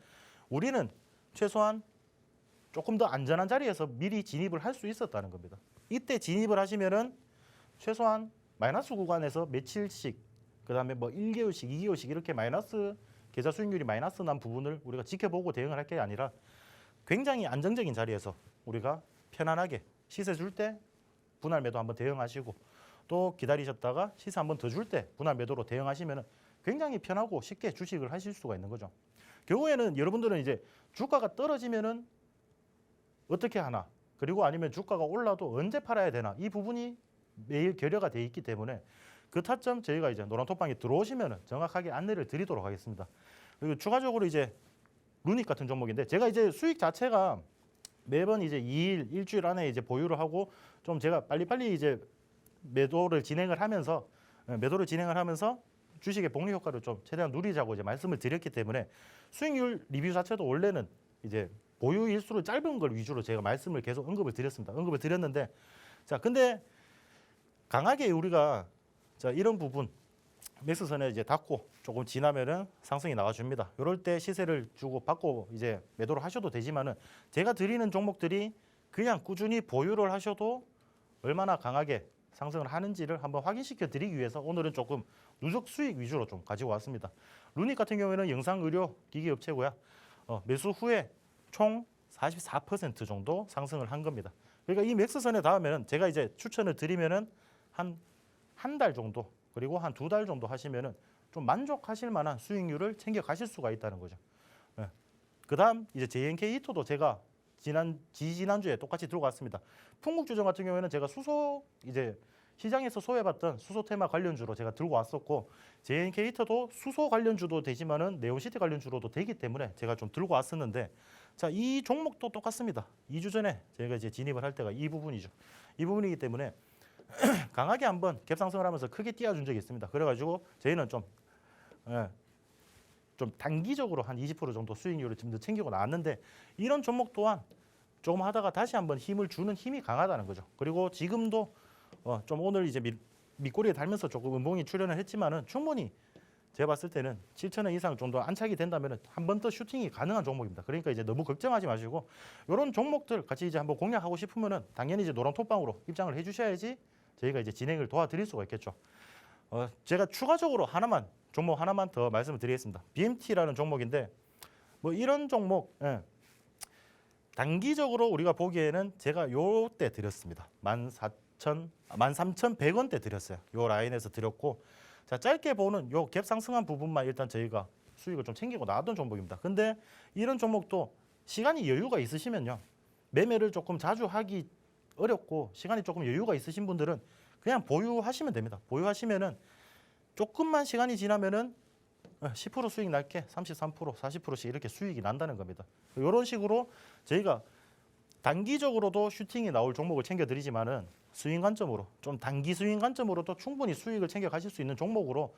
우리는 최소한 조금 더 안전한 자리에서 미리 진입을 할 수 있었다는 겁니다. 이때 진입을 하시면은 최소한 마이너스 구간에서 며칠씩 그다음에 뭐 1개월씩, 2개월씩 이렇게 마이너스 계좌 수익률이 마이너스 난 부분을 우리가 지켜보고 대응을 할 게 아니라 굉장히 안정적인 자리에서 우리가 편안하게 시세 줄 때 분할 매도 한번 대응하시고 또 기다리셨다가 시세 한번 더 줄 때 분할 매도로 대응하시면은 굉장히 편하고 쉽게 주식을 하실 수가 있는 거죠. 경우에는 여러분들은 이제 주가가 떨어지면은 어떻게 하나 그리고 아니면 주가가 올라도 언제 팔아야 되나 이 부분이 매일 결여가 돼 있기 때문에 그 타점 저희가 이제 노란톡방에 들어오시면은 정확하게 안내를 드리도록 하겠습니다. 그리고 추가적으로 이제 루닉 같은 종목인데 제가 이제 수익 자체가 매번 이제 2일, 일주일 안에 이제 보유를 하고 좀 제가 빨리빨리 이제 매도를 진행을 하면서 주식의 복리 효과를 좀 최대한 누리자고 이제 말씀을 드렸기 때문에 수익률 리뷰 자체도 원래는 이제 보유 일수를 짧은 걸 위주로 제가 말씀을 계속 언급을 드렸습니다. 언급을 드렸는데 자, 근데 강하게 우리가 자, 이런 부분 맥스선에 이제 닫고 조금 지나면은 상승이 나와줍니다. 이럴 때 시세를 주고 받고 이제 매도를 하셔도 되지만은 제가 드리는 종목들이 그냥 꾸준히 보유를 하셔도 얼마나 강하게 상승을 하는지를 한번 확인시켜 드리기 위해서 오늘은 조금 누적 수익 위주로 좀 가지고 왔습니다. 루닉 같은 경우에는 영상 의료 기기 업체고요. 매수 후에 총 44% 정도 상승을 한 겁니다. 그러니까 이 맥스선에 닿으면은 제가 이제 추천을 드리면은 한 달 정도 그리고 한 2달 정도 하시면은 좀 만족하실 만한 수익률을 챙겨 가실 수가 있다는 거죠. 그다음 이제 JNK 히토도 제가 지난주에 똑같이 들고 왔습니다. 풍국주정 같은 경우에는 제가 수소 이제 시장에서 소외받던 수소 테마 관련주로 제가 들고 왔었고 JNK 히터도 수소 관련주도 되지만은 네온시티 관련주로도 되기 때문에 제가 좀 들고 왔었는데 자, 이 종목도 똑같습니다. 2주 전에 제가 이제 진입을 할 때가 이 부분이죠. 이 부분이기 때문에 강하게 한번 갭상승을 하면서 크게 띄워준 적이 있습니다. 그래가지고 저희는 좀 단기적으로 한 20% 정도 수익률을 좀 더 챙기고 나왔는데 이런 종목 또한 조금 하다가 다시 한번 힘을 주는 힘이 강하다는 거죠. 그리고 지금도 좀 오늘 이제 밑꼬리에 달면서 조금 음봉이 출현을 했지만은 충분히 제가 봤을 때는 7,000원 이상 정도 안착이 된다면 한 번 더 슈팅이 가능한 종목입니다. 그러니까 이제 너무 걱정하지 마시고 이런 종목들 같이 이제 한번 공략하고 싶으면은 당연히 이제 노란톡방으로 입장을 해주셔야지 저희가 이제 진행을 도와드릴 수가 있겠죠. 제가 추가적으로 종목 하나만 더 말씀을 드리겠습니다. BMT라는 종목인데 뭐 이런 종목 단기적으로 우리가 보기에는 제가 요때 드렸습니다. 13,100원대 드렸어요. 요 라인에서 드렸고, 자 짧게 보는 요 갭 상승한 부분만 일단 저희가 수익을 좀 챙기고 나왔던 종목입니다. 근데 이런 종목도 시간이 여유가 있으시면요, 매매를 조금 자주 하기 어렵고 시간이 조금 여유가 있으신 분들은 그냥 보유하시면 됩니다. 보유하시면은 조금만 시간이 지나면은 10% 수익 날게 33%, 40%씩 이렇게 수익이 난다는 겁니다. 이런 식으로 저희가 단기적으로도 슈팅이 나올 종목을 챙겨드리지만은 스윙 관점으로 좀 단기 스윙 관점으로도 충분히 수익을 챙겨 가실 수 있는 종목으로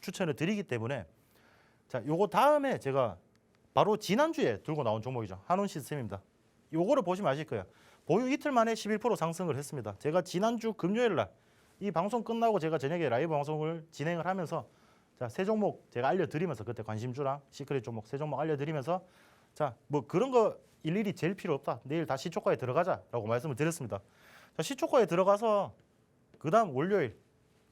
추천을 드리기 때문에, 자 요거 다음에 제가 바로 지난주에 들고 나온 종목이죠. 한온 시스템입니다. 요거를 보시면 아실 거예요. 보유 이틀 만에 11% 상승을 했습니다. 제가 지난주 금요일 날 이 방송 끝나고 제가 저녁에 라이브 방송을 진행을 하면서 자, 세 종목 제가 알려드리면서, 그때 관심주랑 시크릿 종목 세 종목 알려드리면서, 자, 뭐 그런 거 일일이 제일 필요 없다, 내일 다 시초가에 들어가자라고 말씀을 드렸습니다. 자, 시초가에 들어가서 그 다음 월요일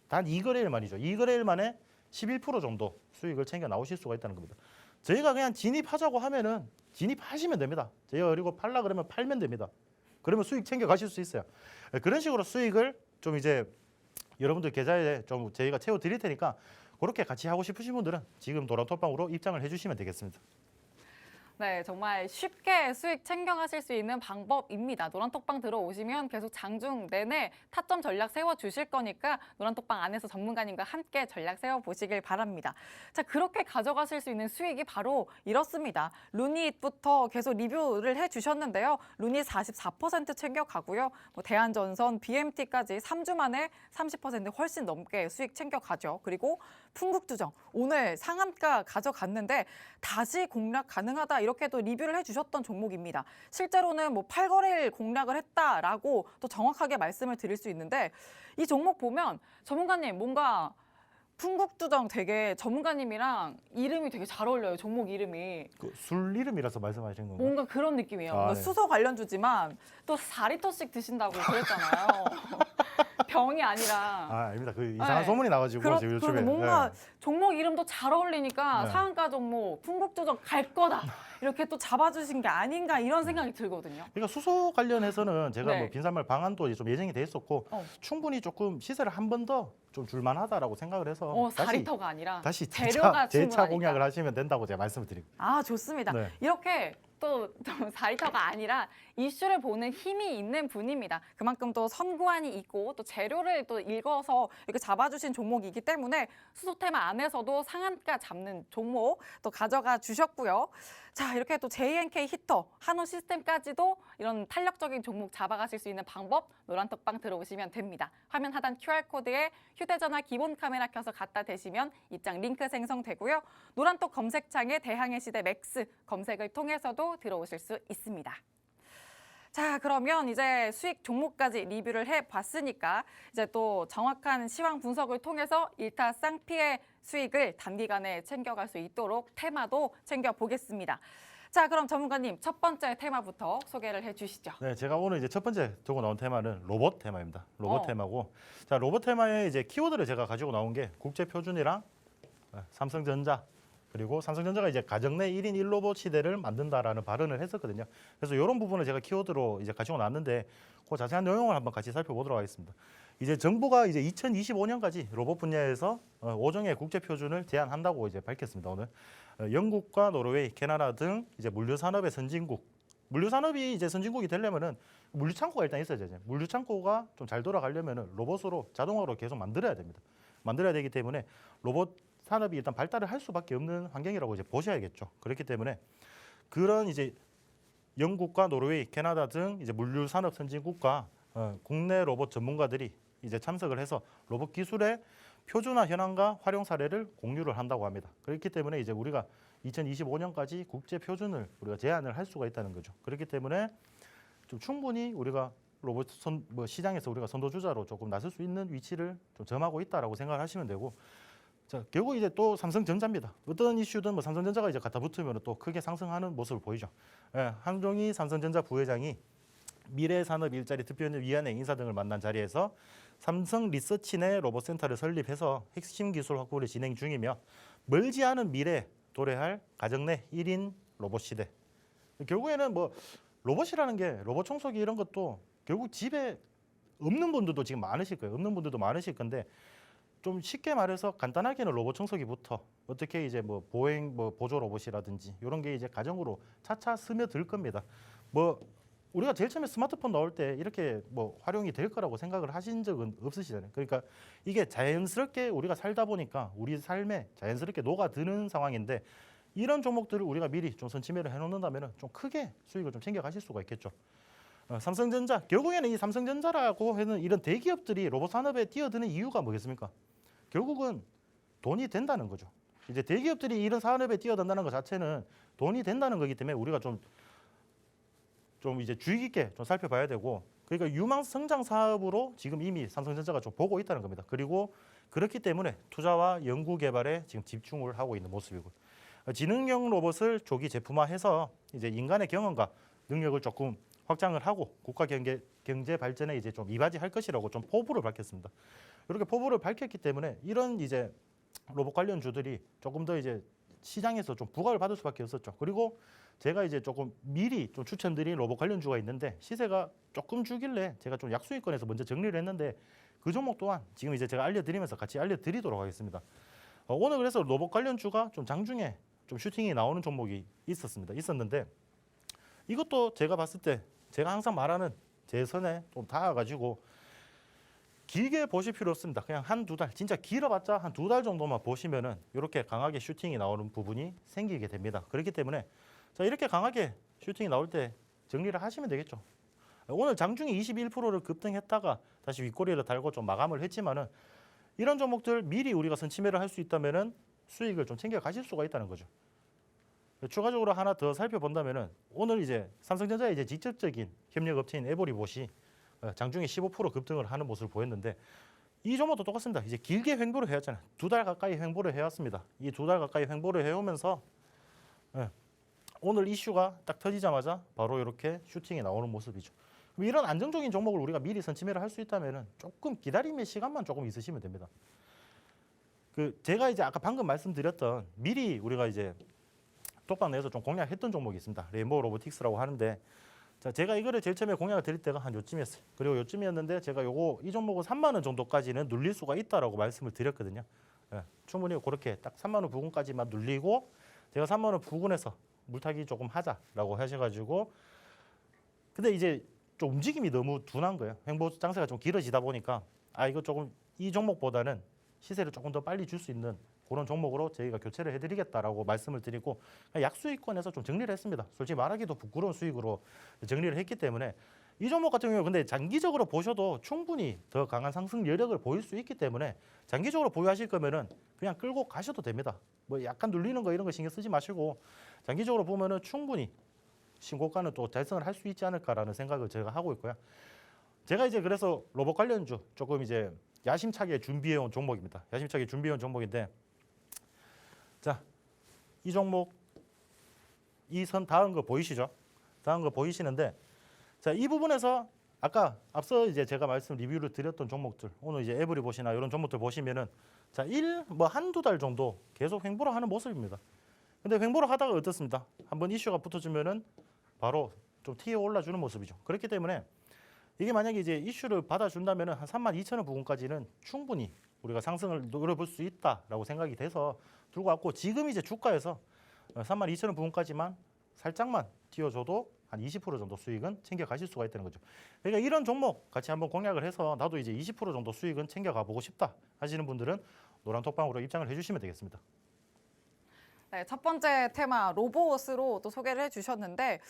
단 2거래일 만이죠. 2거래일 만에 11% 정도 수익을 챙겨 나오실 수가 있다는 겁니다. 저희가 그냥 진입하자고 하면은 진입하시면 됩니다. 저희가 그리고 팔라 그러면 팔면 됩니다. 그러면 수익 챙겨 가실 수 있어요. 그런 식으로 수익을 좀 이제 여러분들 계좌에 좀 저희가 채워 드릴 테니까, 그렇게 같이 하고 싶으신 분들은 지금 노란톡방으로 입장을 해주시면 되겠습니다. 네, 정말 쉽게 수익 챙겨가실 수 있는 방법입니다. 노란톡방 들어오시면 계속 장중 내내 타점 전략 세워주실 거니까 노란톡방 안에서 전문가님과 함께 전략 세워보시길 바랍니다. 자, 그렇게 가져가실 수 있는 수익이 바로 이렇습니다. 루닛부터 계속 리뷰를 해주셨는데요. 루닛 44% 챙겨가고요. 뭐 대한전선, BMT까지 3주 만에 30% 훨씬 넘게 수익 챙겨가죠. 그리고 풍국주정, 오늘 상한가 가져갔는데 다시 공략 가능하다, 이렇게도 리뷰를 해주셨던 종목입니다. 실제로는 뭐 8거래일 공략을 했다라고 또 정확하게 말씀을 드릴 수 있는데, 이 종목 보면 전문가님 뭔가 풍국주정 되게 전문가님이랑 이름이 되게 잘 어울려요. 종목 이름이. 그 술 이름이라서 말씀하시는 건가요? 뭔가 그런 느낌이에요. 아, 뭔가 네. 수소 관련주지만 또 4리터씩 드신다고 그랬잖아요. 병이 아니라. 아, 아닙니다. 그 이상한 네. 소문이 나가지고 지금 요즘에. 그러고 뭔가 네. 종목 이름도 잘 어울리니까 네. 상한가 종목, 풍국조정 갈 거다, 이렇게 또 잡아주신 게 아닌가 이런 생각이 들거든요. 그러니까 수소 관련해서는 제가 네. 뭐 빈산말 방안도 좀 예정이 돼 있었고, 충분히 조금 시세를 한 번 더 좀 줄만하다라고 생각을 해서 4리터가 아니라 다시 재료가 재차 충분하니까. 공약을 하시면 된다고 제가 말씀을 드립니다. 아, 좋습니다. 네. 이렇게 또 4리터가 아니라 이슈를 보는 힘이 있는 분입니다. 그만큼 또 선구안이 있고 또 재료를 또 읽어서 이렇게 잡아주신 종목이기 때문에 수소테마 안에서도 상한가 잡는 종목 또 가져가 주셨고요. 자, 이렇게 또 JNK 히터, 한온 시스템까지도 이런 탄력적인 종목 잡아가실 수 있는 방법 노란톡방 들어오시면 됩니다. 화면 하단 QR코드에 휴대전화 기본 카메라 켜서 갖다 대시면 입장 링크 생성되고요. 노란톡 검색창에 대항해 시대 맥스 검색을 통해서도 들어오실 수 있습니다. 자, 그러면 이제 수익 종목까지 리뷰를 해봤으니까 이제 또 정확한 시황 분석을 통해서 일타쌍피의 수익을 단기간에 챙겨갈 수 있도록 테마도 챙겨보겠습니다. 자, 그럼 전문가님 첫 번째 테마부터 소개를 해주시죠. 네, 제가 오늘 이제 첫 번째 들고 나온 테마는 로봇 테마입니다. 로봇 어. 테마고, 자 로봇 테마의 이제 키워드를 제가 가지고 나온 게 국제 표준이랑 삼성전자, 그리고 삼성전자가 이제 가정 내 1인 1로봇 시대를 만든다라는 발언을 했었거든요. 그래서 이런 부분을 제가 키워드로 이제 가지고 나왔는데, 그 자세한 내용을 한번 같이 살펴보도록 하겠습니다. 이제 정부가 이제 2025년까지 로봇 분야에서 5종의 국제 표준을 제안한다고 이제 밝혔습니다. 오늘 영국과 노르웨이, 캐나다 등 이제 물류 산업의 선진국, 물류 산업이 이제 선진국이 되려면은 물류 창고가 일단 있어야 되죠. 물류 창고가 좀 잘 돌아가려면은 로봇으로 자동화로 계속 만들어야 됩니다. 만들어야 되기 때문에 로봇 산업이 일단 발달을 할 수밖에 없는 환경이라고 이제 보셔야겠죠. 그렇기 때문에 그런 이제 영국과 노르웨이, 캐나다 등 이제 물류 산업 선진국과 국내 로봇 전문가들이 이제 참석을 해서 로봇 기술의 표준화 현황과 활용 사례를 공유를 한다고 합니다. 그렇기 때문에 이제 우리가 2025년까지 국제 표준을 우리가 제안을 할 수가 있다는 거죠. 그렇기 때문에 좀 충분히 우리가 로봇 시장에서 우리가 선도주자로 조금 나설 수 있는 위치를 좀 점하고 있다라고 생각을 하시면 되고, 자 결국 이제 또 삼성전자입니다. 어떤 이슈든 뭐 삼성전자가 이제 갖다 붙으면 또 크게 상승하는 모습을 보이죠. 한종희 삼성전자 부회장이 미래산업 일자리 특별위원회 인사 등을 만난 자리에서 삼성 리서치 내 로봇센터를 설립해서 핵심 기술 확보를 진행 중이며 멀지 않은 미래 도래할 가정 내 1인 로봇 시대. 결국에는 뭐 로봇이라는 게 로봇 청소기 이런 것도 결국 집에 없는 분들도 지금 많으실 거예요. 없는 분들도 많으실 건데 좀 쉽게 말해서 간단하게는 로봇 청소기부터 어떻게 이제 뭐 보행 뭐 보조 로봇이라든지 이런 게 이제 가정으로 차차 스며들 겁니다. 뭐 우리가 제일 처음에 스마트폰 나올 때 이렇게 뭐 활용이 될 거라고 생각을 하신 적은 없으시잖아요. 그러니까 이게 자연스럽게 우리가 살다 보니까 우리 삶에 자연스럽게 녹아드는 상황인데 이런 종목들을 우리가 미리 좀 선취매를 해놓는다면 좀 크게 수익을 좀 챙겨가실 수가 있겠죠. 삼성전자 결국에는 이 삼성전자라고 하는 이런 대기업들이 로봇 산업에 뛰어드는 이유가 뭐겠습니까? 결국은 돈이 된다는 거죠. 이제 대기업들이 이런 산업에 뛰어든다는 것 자체는 돈이 된다는 거기 때문에 우리가 좀 이제 주의 깊게 좀 살펴봐야 되고, 그러니까 유망 성장 사업으로 지금 이미 삼성전자가 좀 보고 있다는 겁니다. 그리고 그렇기 때문에 투자와 연구 개발에 지금 집중을 하고 있는 모습이고, 지능형 로봇을 조기 제품화해서 이제 인간의 경험과 능력을 조금 확장을 하고 국가 경제 발전에 이제 좀 이바지할 것이라고 좀 포부를 밝혔습니다. 이렇게 포부를 밝혔기 때문에 이런 이제 로봇 관련주들이 조금 더 이제 시장에서 좀 부각을 받을 수밖에 없었죠. 그리고 제가 이제 조금 미리 좀 추천드린 로봇 관련주가 있는데 시세가 조금 주길래 제가 좀 약수익권에서 먼저 정리를 했는데 그 종목 또한 지금 이제 제가 알려드리면서 같이 알려드리도록 하겠습니다. 오늘 그래서 로봇 관련주가 좀 장중에 좀 슈팅이 나오는 종목이 있었는데 이것도 제가 봤을 때 제가 항상 말하는 제 선에 좀 닿아가지고 길게 보실 필요 없습니다. 그냥 한두 달, 진짜 길어봤자 한 두 달 정도만 보시면은 이렇게 강하게 슈팅이 나오는 부분이 생기게 됩니다. 그렇기 때문에 자, 이렇게 강하게 슈팅이 나올 때 정리를 하시면 되겠죠. 오늘 장중에 21%를 급등했다가 다시 윗꼬리를 달고 좀 마감을 했지만은 이런 종목들 미리 우리가 선취매를 할 수 있다면은 수익을 좀 챙겨 가실 수가 있다는 거죠. 추가적으로 하나 더 살펴본다면은 오늘 이제 삼성전자의 이제 직접적인 협력 업체인 에버리봇이 장중에 15% 급등을 하는 모습을 보였는데 이 종목도 똑같습니다. 이제 길게 횡보를 해왔잖아요. 두 달 가까이 횡보를 해왔습니다. 이 두 달 가까이 횡보를 해오면서 오늘 이슈가 딱 터지자마자 바로 이렇게 슈팅이 나오는 모습이죠. 그럼 이런 안정적인 종목을 우리가 미리 선취매를 할 수 있다면은 조금 기다림의 시간만 조금 있으시면 됩니다. 제가 이제 아까 방금 말씀드렸던 미리 우리가 이제 톡방 내에서 좀 공략했던 종목이 있습니다. 레인보우 로보틱스라고 하는데 자, 제가 이거를 제일 처음에 공략을 드릴 때가 한 요쯤이었어요. 그리고 요쯤이었는데 제가 이 종목은 3만 원 정도까지는 눌릴 수가 있다라고 말씀을 드렸거든요. 충분히 그렇게 딱 3만 원 부근까지만 눌리고 제가 3만 원 부근에서 물타기 조금 하자라고 하셔가지고 근데 이제 좀 움직임이 너무 둔한 거예요. 횡보 장세가 좀 길어지다 보니까 이거 조금 이 종목보다는 시세를 조금 더 빨리 줄 수 있는 그런 종목으로 저희가 교체를 해드리겠다라고 말씀을 드리고 약수익권에서 좀 정리를 했습니다. 솔직히 말하기도 부끄러운 수익으로 정리를 했기 때문에 이 종목 같은 경우 근데 장기적으로 보셔도 충분히 더 강한 상승 여력을 보일 수 있기 때문에 장기적으로 보유하실 거면은 그냥 끌고 가셔도 됩니다. 뭐 약간 눌리는 거 이런 거 신경 쓰지 마시고 장기적으로 보면은 충분히 신고가는 또 달성을 할 수 있지 않을까라는 생각을 제가 하고 있고요. 제가 이제 그래서 로봇 관련주 조금 이제 야심차게 준비해온 종목입니다. 야심차게 준비해온 종목인데 자, 이 종목 이 선 닿은 거 보이시죠? 닿은 거 보이시는데 자, 이 부분에서 아까 앞서 이제 제가 말씀 리뷰를 드렸던 종목들 오늘 이제 에브리봇이나 이런 종목들 보시면은 자, 한두 달 정도 계속 횡보를 하는 모습입니다. 근데 횡보를 하다가 어떻습니까? 한번 이슈가 붙어주면은 바로 좀 튀어 올라주는 모습이죠. 그렇기 때문에 이게 만약에 이제 이슈를 받아준다면은 한 32,000원 부근까지는 충분히 우리가 상승을 노려볼 수 있다라고 생각이 돼서 들고 왔고 지금 이제 주가에서 32,000원 부근까지만 살짝만 튀어줘도 한 20% 정도 수익은 챙겨 가실 수가 있다는 거죠. 그러니까 이런 종목 같이 한번 공략을 해서 나도 이제 20% 정도 수익은 챙겨 가보고 싶다 하시는 분들은 노란 톡방으로 입장을 해주시면 되겠습니다. 네, 첫 번째 테마 로봇으로 또 소개를 해주셨는데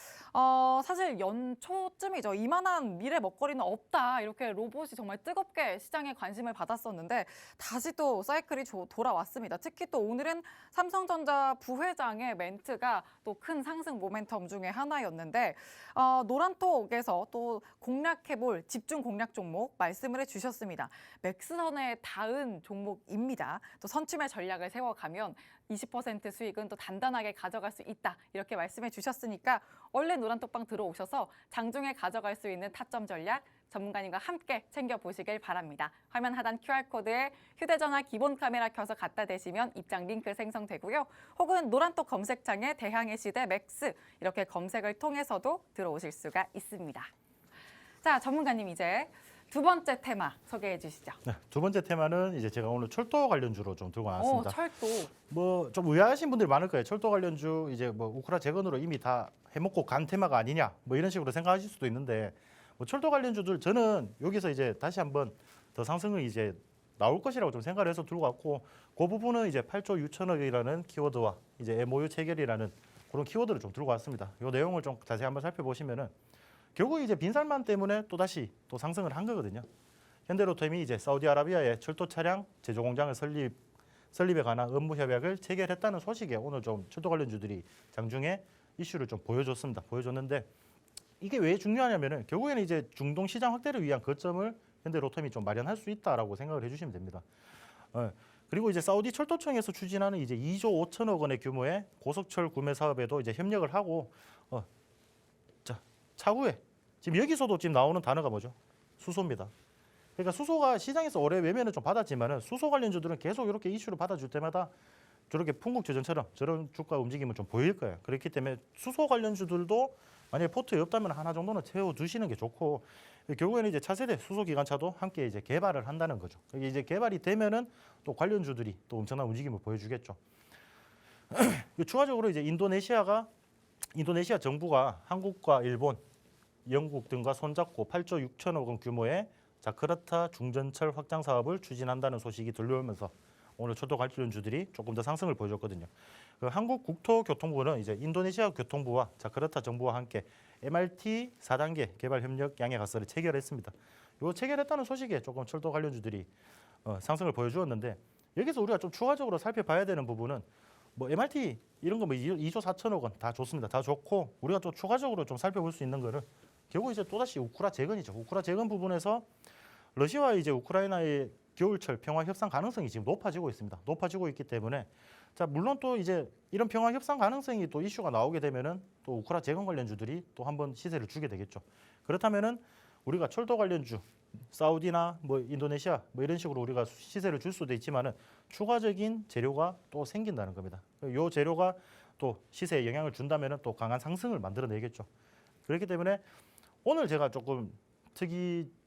사실 연초쯤이죠. 이만한 미래 먹거리는 없다. 이렇게 로봇이 정말 뜨겁게 시장에 관심을 받았었는데 다시 또 사이클이 돌아왔습니다. 특히 또 오늘은 삼성전자 부회장의 멘트가 또 큰 상승 모멘텀 중에 하나였는데 노란톡에서 또 공략해볼 집중 공략 종목 말씀을 해주셨습니다. 맥스선에 닿은 종목입니다. 또 선취매 전략을 세워가면 20% 수익은 또 단단하게 가져갈 수 있다. 이렇게 말씀해 주셨으니까 얼른 노란톡방 들어오셔서 장중에 가져갈 수 있는 타점 전략 전문가님과 함께 챙겨보시길 바랍니다. 화면 하단 QR코드에 휴대전화 기본 카메라 켜서 갖다 대시면 입장 링크 생성되고요. 혹은 노란톡 검색창에 대항해 시대 맥스 이렇게 검색을 통해서도 들어오실 수가 있습니다. 자, 전문가님 이제 두 번째 테마 소개해 주시죠. 네, 두 번째 테마는 이제 제가 오늘 철도 관련주로 좀 들고 나왔습니다. 철도. 뭐 좀 의아하신 분들이 많을 거예요. 철도 관련주 이제 뭐 우크라 재건으로 이미 다 해먹고 간 테마가 아니냐 뭐 이런 식으로 생각하실 수도 있는데 뭐 철도 관련주들 저는 여기서 이제 다시 한번 더 상승을 이제 나올 것이라고 좀 생각을 해서 들고 왔고 그 부분은 이제 8조 6천억이라는 키워드와 이제 MOU 체결이라는 그런 키워드를 좀 들고 왔습니다. 이 내용을 좀 자세히 한번 살펴보시면은 결국 이제 빈살만 때문에 또 다시 또 상승을 한 거거든요. 현대로템이 이제 사우디아라비아에 철도 차량 제조 공장을 설립에 관한 업무 협약을 체결했다는 소식에 오늘 좀 철도 관련주들이 장중에 이슈를 좀 보여줬는데 이게 왜 중요하냐면은 결국에는 이제 중동 시장 확대를 위한 거점을 현대로템이 좀 마련할 수 있다라고 생각을 해주시면 됩니다. 그리고 이제 사우디 철도청에서 추진하는 이제 2조 5천억 원의 규모의 고속철 구매 사업에도 이제 협력을 하고 차후에 지금 여기서도 지금 나오는 단어가 뭐죠? 수소입니다. 그러니까 수소가 시장에서 올해 외면을 좀 받았지만은 수소 관련주들은 계속 이렇게 이슈를 받아줄 때마다 저렇게 풍국조전처럼 저런 주가 움직임은 좀 보일 거예요. 그렇기 때문에 수소 관련주들도 만약에 포트에 없다면 하나 정도는 채워두시는 게 좋고 결국에는 이제 차세대 수소 기관차도 함께 이제 개발을 한다는 거죠. 이게 이제 개발이 되면은 또 관련주들이 또 엄청난 움직임을 보여주겠죠. 추가적으로 이제 인도네시아 정부가 한국과 일본, 영국 등과 손잡고 8조 6천억 원 규모의 자카르타 중전철 확장 사업을 추진한다는 소식이 들려오면서 오늘 철도 관련주들이 조금 더 상승을 보여줬거든요. 한국 국토교통부는 이제 인도네시아 교통부와 자카르타 정부와 함께 MRT 4단계 개발 협력 양해 각서를 체결했습니다. 이 체결했다는 소식에 조금 철도 관련주들이 상승을 보여주었는데 여기서 우리가 좀 추가적으로 살펴봐야 되는 부분은 뭐 MRT 이런 거 뭐 2조 4천억 원 다 좋습니다. 다 좋고 우리가 또 추가적으로 좀 살펴볼 수 있는 거는 결국 이제 또다시 우크라 재건이죠. 우크라 재건 부분에서 러시아와 이제 우크라이나의 겨울철 평화 협상 가능성이 지금 높아지고 있습니다. 높아지고 있기 때문에 자 물론 또 이제 이런 평화 협상 가능성이 또 이슈가 나오게 되면은 또 우크라 재건 관련주들이 또 한번 시세를 주게 되겠죠. 그렇다면은 우리가 철도 관련주 사우디나 뭐 인도네시아 뭐 이런 식으로 우리가 시세를 줄 수도 있지만은 추가적인 재료가 또 생긴다는 겁니다. 이 재료가 또 시세에 영향을 준다면은 또 강한 상승을 만들어내겠죠. 그렇기 때문에 오늘 제가 조금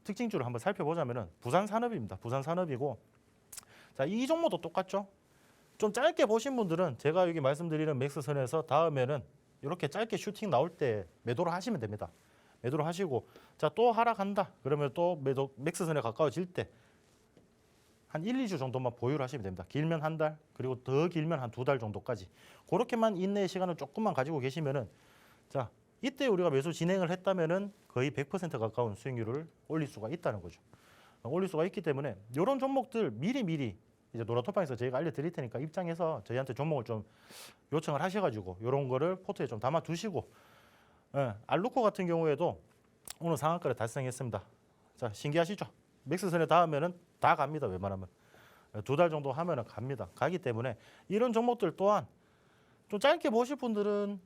특징주를 한번 살펴보자면은 부산 산업입니다. 부산 산업이고 자, 이 종목도 똑같죠. 좀 짧게 보신 분들은 제가 여기 말씀드리는 맥스선에서 다음에는 이렇게 짧게 슈팅 나올 때 매도를 하시면 됩니다. 매도를 하시고 자, 또 하락한다. 그러면 또 매도 맥스선에 가까워질 때 한 1, 2주 정도만 보유를 하시면 됩니다. 길면 한 달, 그리고 더 길면 한 2달 정도까지. 그렇게만 인내의 시간을 조금만 가지고 계시면은 자, 이때 우리가 매수 진행을 했다면은 거의 100% 가까운 수익률을 올릴 수가 있다는 거죠. 올릴 수가 있기 때문에 이런 종목들 미리 이제 노라토팡에서 저희가 알려드릴 테니까 입장해서 저희한테 종목을 좀 요청을 하셔가지고 이런 거를 포트에 좀 담아 두시고 알루코 같은 경우에도 오늘 상한가를 달성했습니다. 자, 신기하시죠? 맥스선에 닿으면은 다 갑니다. 웬만하면 2달 정도 하면은 갑니다. 가기 때문에 이런 종목들 또한 좀 짧게 보실 분들은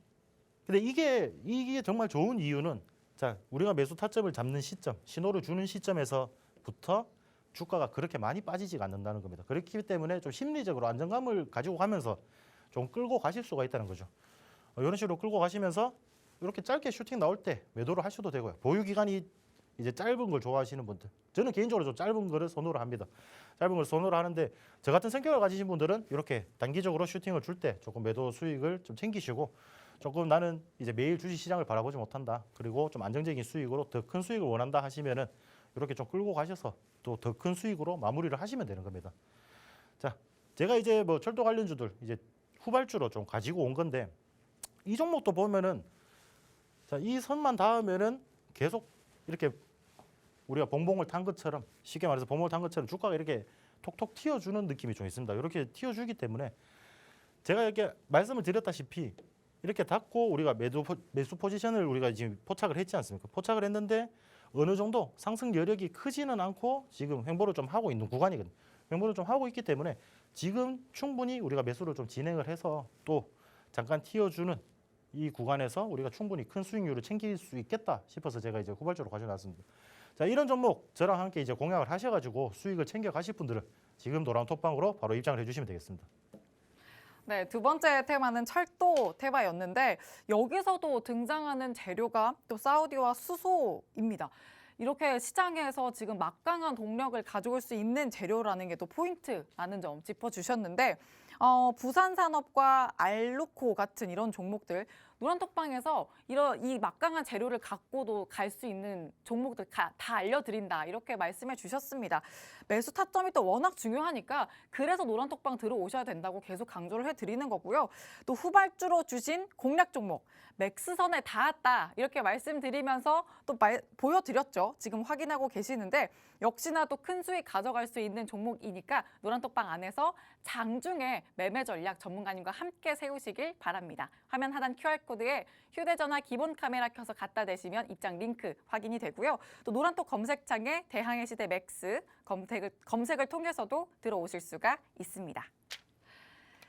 근데 이게 정말 좋은 이유는 자, 우리가 매수 타점을 잡는 시점, 신호를 주는 시점에서부터 주가가 그렇게 많이 빠지지가 않는다는 겁니다. 그렇기 때문에 좀 심리적으로 안정감을 가지고 가면서 좀 끌고 가실 수가 있다는 거죠. 이런 식으로 끌고 가시면서 이렇게 짧게 슈팅 나올 때 매도를 하셔도 되고요. 보유 기간이 이제 짧은 걸 좋아하시는 분들, 저는 개인적으로 좀 짧은 거를 선호를 합니다. 짧은 걸 선호를 하는데 저 같은 성격을 가지신 분들은 이렇게 단기적으로 슈팅을 줄 때 조금 매도 수익을 좀 챙기시고 조금 나는 이제 매일 주식 시장을 바라보지 못한다. 그리고 좀 안정적인 수익으로 더 큰 수익을 원한다 하시면은 이렇게 좀 끌고 가셔서 또 더 큰 수익으로 마무리를 하시면 되는 겁니다. 자, 제가 이제 뭐 철도 관련주들 이제 후발주로 좀 가지고 온 건데 이 종목도 보면은 자, 이 선만 닿으면은 계속 이렇게 우리가 봉봉을 탄 것처럼 쉽게 말해서 봉봉을 탄 것처럼 주가가 이렇게 톡톡 튀어주는 느낌이 좀 있습니다. 이렇게 튀어주기 때문에 제가 이렇게 말씀을 드렸다시피 이렇게 닫고 우리가 매수 포지션을 우리가 지금 포착을 했지 않습니까? 포착을 했는데 어느 정도 상승 여력이 크지는 않고 지금 횡보를 좀 하고 있는 구간이거든요. 횡보를 좀 하고 있기 때문에 지금 충분히 우리가 매수를 좀 진행을 해서 또 잠깐 튀어주는 이 구간에서 우리가 충분히 큰 수익률을 챙길 수 있겠다 싶어서 제가 이제 후발주로 가져놨습니다. 자, 이런 종목 저랑 함께 이제 공략을 하셔가지고 수익을 챙겨 가실 분들은 지금 노란 톡방으로 바로 입장을 해주시면 되겠습니다. 네, 두 번째 테마는 철도 테마였는데 여기서도 등장하는 재료가 또 사우디와 수소입니다. 이렇게 시장에서 지금 막강한 동력을 가져올 수 있는 재료라는 게 또 포인트라는 점 짚어주셨는데 부산산업과 알루코 같은 이런 종목들 노란톡방에서 이 막강한 재료를 갖고도 갈 수 있는 종목들 다 알려드린다 이렇게 말씀해 주셨습니다. 매수 타점이 또 워낙 중요하니까 그래서 노란톡방 들어오셔야 된다고 계속 강조를 해드리는 거고요. 또 후발주로 주신 공략 종목 맥스선에 닿았다 이렇게 말씀드리면서 또 보여드렸죠. 지금 확인하고 계시는데 역시나 또 큰 수익 가져갈 수 있는 종목이니까 노란톡방 안에서 장중에 매매 전략 전문가님과 함께 세우시길 바랍니다. 화면 하단 QR코드에 휴대전화 기본 카메라 켜서 갖다 대시면 입장 링크 확인이 되고요. 또 노란톡 검색창에 대항해 시대 맥스 검색을 통해서도 들어오실 수가 있습니다.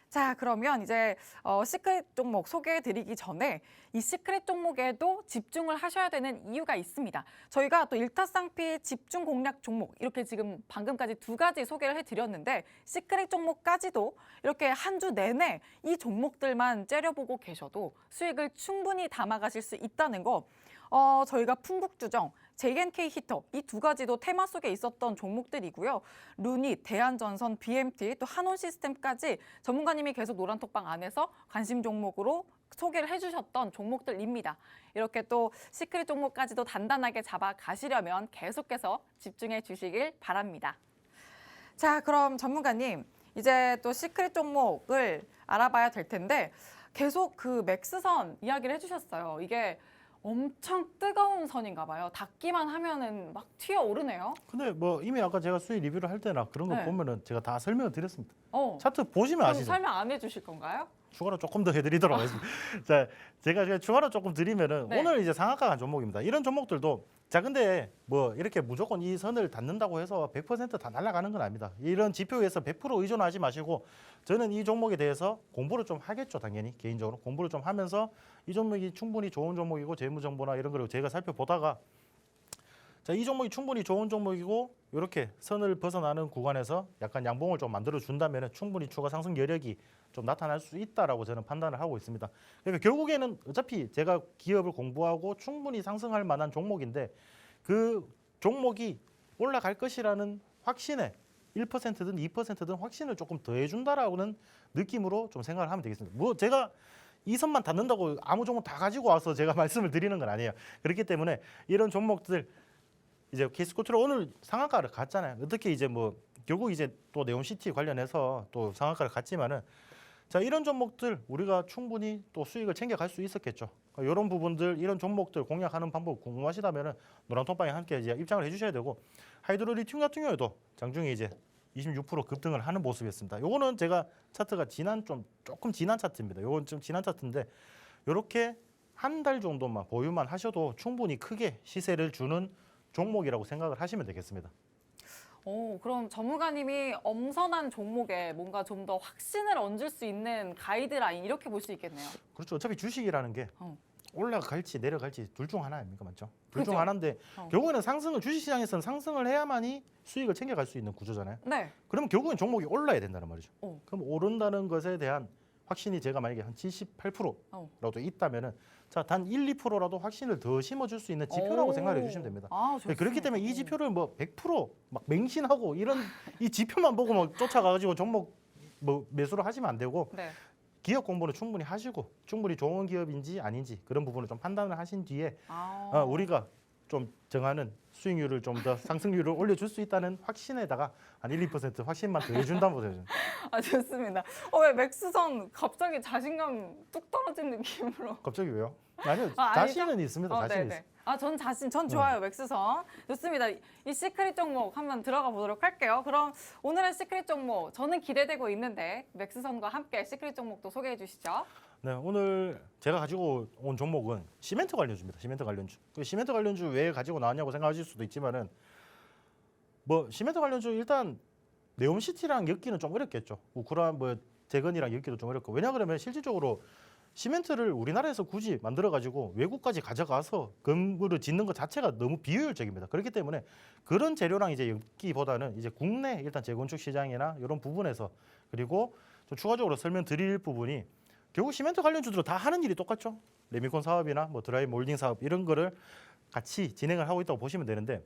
자, 그러면 이제 시크릿 종목 소개해드리기 전에 이 시크릿 종목에도 집중을 하셔야 되는 이유가 있습니다. 저희가 또 일타쌍피 집중 공략 종목 이렇게 지금 방금까지 2가지 소개를 해드렸는데 시크릿 종목까지도 이렇게 한 주 내내 이 종목들만 째려보고 계셔도 수익을 충분히 담아가실 수 있다는 거 저희가 풍국주정, JNK 히터 이 2가지도 테마 속에 있었던 종목들이고요. 루닛, 대한전선, BMT 또 한온시스템까지 전문가님이 계속 노란톡방 안에서 관심 종목으로 소개를 해주셨던 종목들입니다. 이렇게 또 시크릿 종목까지도 단단하게 잡아가시려면 계속해서 집중해 주시길 바랍니다. 자, 그럼 전문가님 이제 또 시크릿 종목을 알아봐야 될 텐데 계속 그 맥스선 이야기를 해주셨어요. 이게 엄청 뜨거운 선인가 봐요. 닿기만 하면은 막 튀어오르네요. 근데 뭐 이미 아까 제가 수익 리뷰를 할 때나 그런 거 네. 보면은 제가 다 설명을 드렸습니다. 어, 차트 보시면 그럼 아시죠? 설명 안 해주실 건가요? 추가로 조금 더 해드리도록 하겠습니다. 자, 제가 추가로 조금 드리면은 네. 오늘 이제 상한가 간 종목입니다. 이런 종목들도 자 근데 뭐 이렇게 무조건 이 선을 닿는다고 해서 100%다 날아가는 건 아닙니다. 이런 지표에서 100% 의존하지 마시고 저는 이 종목에 대해서 공부를 좀 하겠죠. 당연히 개인적으로 공부를 좀 하면서 이 종목이 충분히 좋은 종목이고 재무 정보나 이런 걸 제가 살펴보다가 자, 이 종목이 충분히 좋은 종목이고 이렇게 선을 벗어나는 구간에서 약간 양봉을 좀 만들어 준다면 충분히 추가 상승 여력이 좀 나타날 수 있다라고 저는 판단을 하고 있습니다. 그러니까 결국에는 어차피 제가 기업을 공부하고 충분히 상승할 만한 종목인데 그 종목이 올라갈 것이라는 확신에 1%든 2%든 확신을 조금 더해준다라는 느낌으로 좀 생각을 하면 되겠습니다. 뭐 제가 이 선만 닿는다고 아무 종목 다 가지고 와서 제가 말씀을 드리는 건 아니에요. 그렇기 때문에 이런 종목들 이제 케이스코트로 오늘 상한가를 갔잖아요. 어떻게 이제 뭐 결국 이제 또 네온시티 관련해서 또 상한가를 갔지만은 자 이런 종목들 우리가 충분히 또 수익을 챙겨갈 수 있었겠죠. 이런 부분들 이런 종목들 공략하는 방법 궁금하시다면은 노란톡방에 함께 이제 입장을 해주셔야 되고 하이드로리튬 같은 경우에도 장중에 이제 26% 급등을 하는 모습이었습니다. 요거는 제가 차트가 조금 지난 차트입니다. 요건 좀 지난 차트인데 요렇게 한 달 정도만 보유만 하셔도 충분히 크게 시세를 주는 종목이라고 생각을 하시면 되겠습니다. 그럼 전문가님이 엄선한 종목에 뭔가 좀 더 확신을 얹을 수 있는 가이드라인 이렇게 볼 수 있겠네요. 그렇죠. 어차피 주식이라는 게 어. 올라갈지 내려갈지 둘 중 하나 아닙니까? 맞죠? 둘 그죠. 중 하나인데 어. 결국에는 주식시장에서는 상승을 해야만이 수익을 챙겨갈 수 있는 구조잖아요. 네. 그러면 결국엔 종목이 올라야 된다는 말이죠. 어. 그럼 오른다는 것에 대한 확신이 제가 만약에 한 78%라도 있다면은 자, 단 1, 2%라도 확신을 더 심어줄 수 있는 지표라고 생각해 주시면 됩니다. 아, 네, 그렇기 때문에 이 좋습니다. 지표를 뭐 100%막 맹신하고 이런 이 지표만 보고 막 쫓아가가지고 종목 뭐 매수를 하시면 안 되고 네. 기업 공부는 충분히 하시고 충분히 좋은 기업인지 아닌지 그런 부분을 좀 판단을 하신 뒤에 아. 우리가 좀 정하는 수익률을 좀 더 상승률을 올려줄 수 있다는 확신에다가 한 1, 2% 확신만 더 해준다고 보세요. 아, 좋습니다. 왜 맥스선 갑자기 자신감 뚝 떨어진 느낌으로. 갑자기 왜요? 아니요, 아, 아니죠? 자신은 있습니다. 자신은 있어요. 아, 전 좋아요, 맥스선. 좋습니다. 이 시크릿 종목 한번 들어가 보도록 할게요. 그럼 오늘의 시크릿 종목, 저는 기대되고 있는데 맥스선과 함께 시크릿 종목도 소개해 주시죠. 네, 오늘 제가 가지고 온 종목은 시멘트 관련주입니다. 시멘트 관련주. 그 시멘트 관련주 왜 가지고 나왔냐고 생각하실 수도 있지만은 뭐 시멘트 관련주 일단 네옴시티랑 엮기는 좀 어렵겠죠. 우크라 뭐 재건이랑 엮기도 좀 어렵고 왜냐 그러면 실질적으로 시멘트를 우리나라에서 굳이 만들어 가지고 외국까지 가져가서 건물을 짓는 것 자체가 너무 비효율적입니다. 그렇기 때문에 그런 재료랑 이제 엮기보다는 이제 국내 일단 재건축 시장이나 이런 부분에서 그리고 좀 추가적으로 설명드릴 부분이 결국 시멘트 관련주들은 다 하는 일이 똑같죠. 레미콘 사업이나 뭐 드라이 몰딩 사업 이런 거를 같이 진행을 하고 있다고 보시면 되는데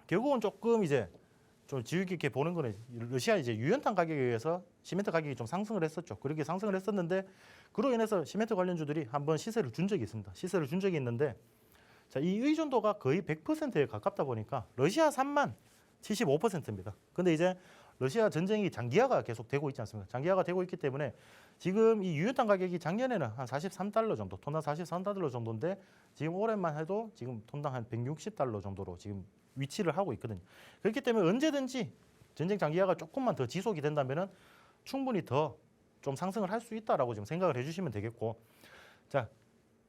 결국은 조금 이제 좀 지위 깊게 보는 거는 러시아 이제 유연탄 가격에 의해서 시멘트 가격이 좀 상승을 했었죠. 그렇게 상승을 했었는데 그로 인해서 시멘트 관련주들이 한번 시세를 준 적이 있습니다. 시세를 준 적이 있는데 자, 이 의존도가 거의 100%에 가깝다 보니까 러시아산만 75%입니다. 근데 이제 러시아 전쟁이 장기화가 계속 되고 있지 않습니까? 장기화가 되고 있기 때문에 지금 이 유연탄 가격이 작년에는 한 43달러 정도, 톤당 43달러 정도인데 지금 올해만 해도 지금 톤당 한 160달러 정도로 지금 위치를 하고 있거든요. 그렇기 때문에 언제든지 전쟁 장기화가 조금만 더 지속이 된다면은 충분히 더 좀 상승을 할 수 있다라고 지금 생각을 해주시면 되겠고, 자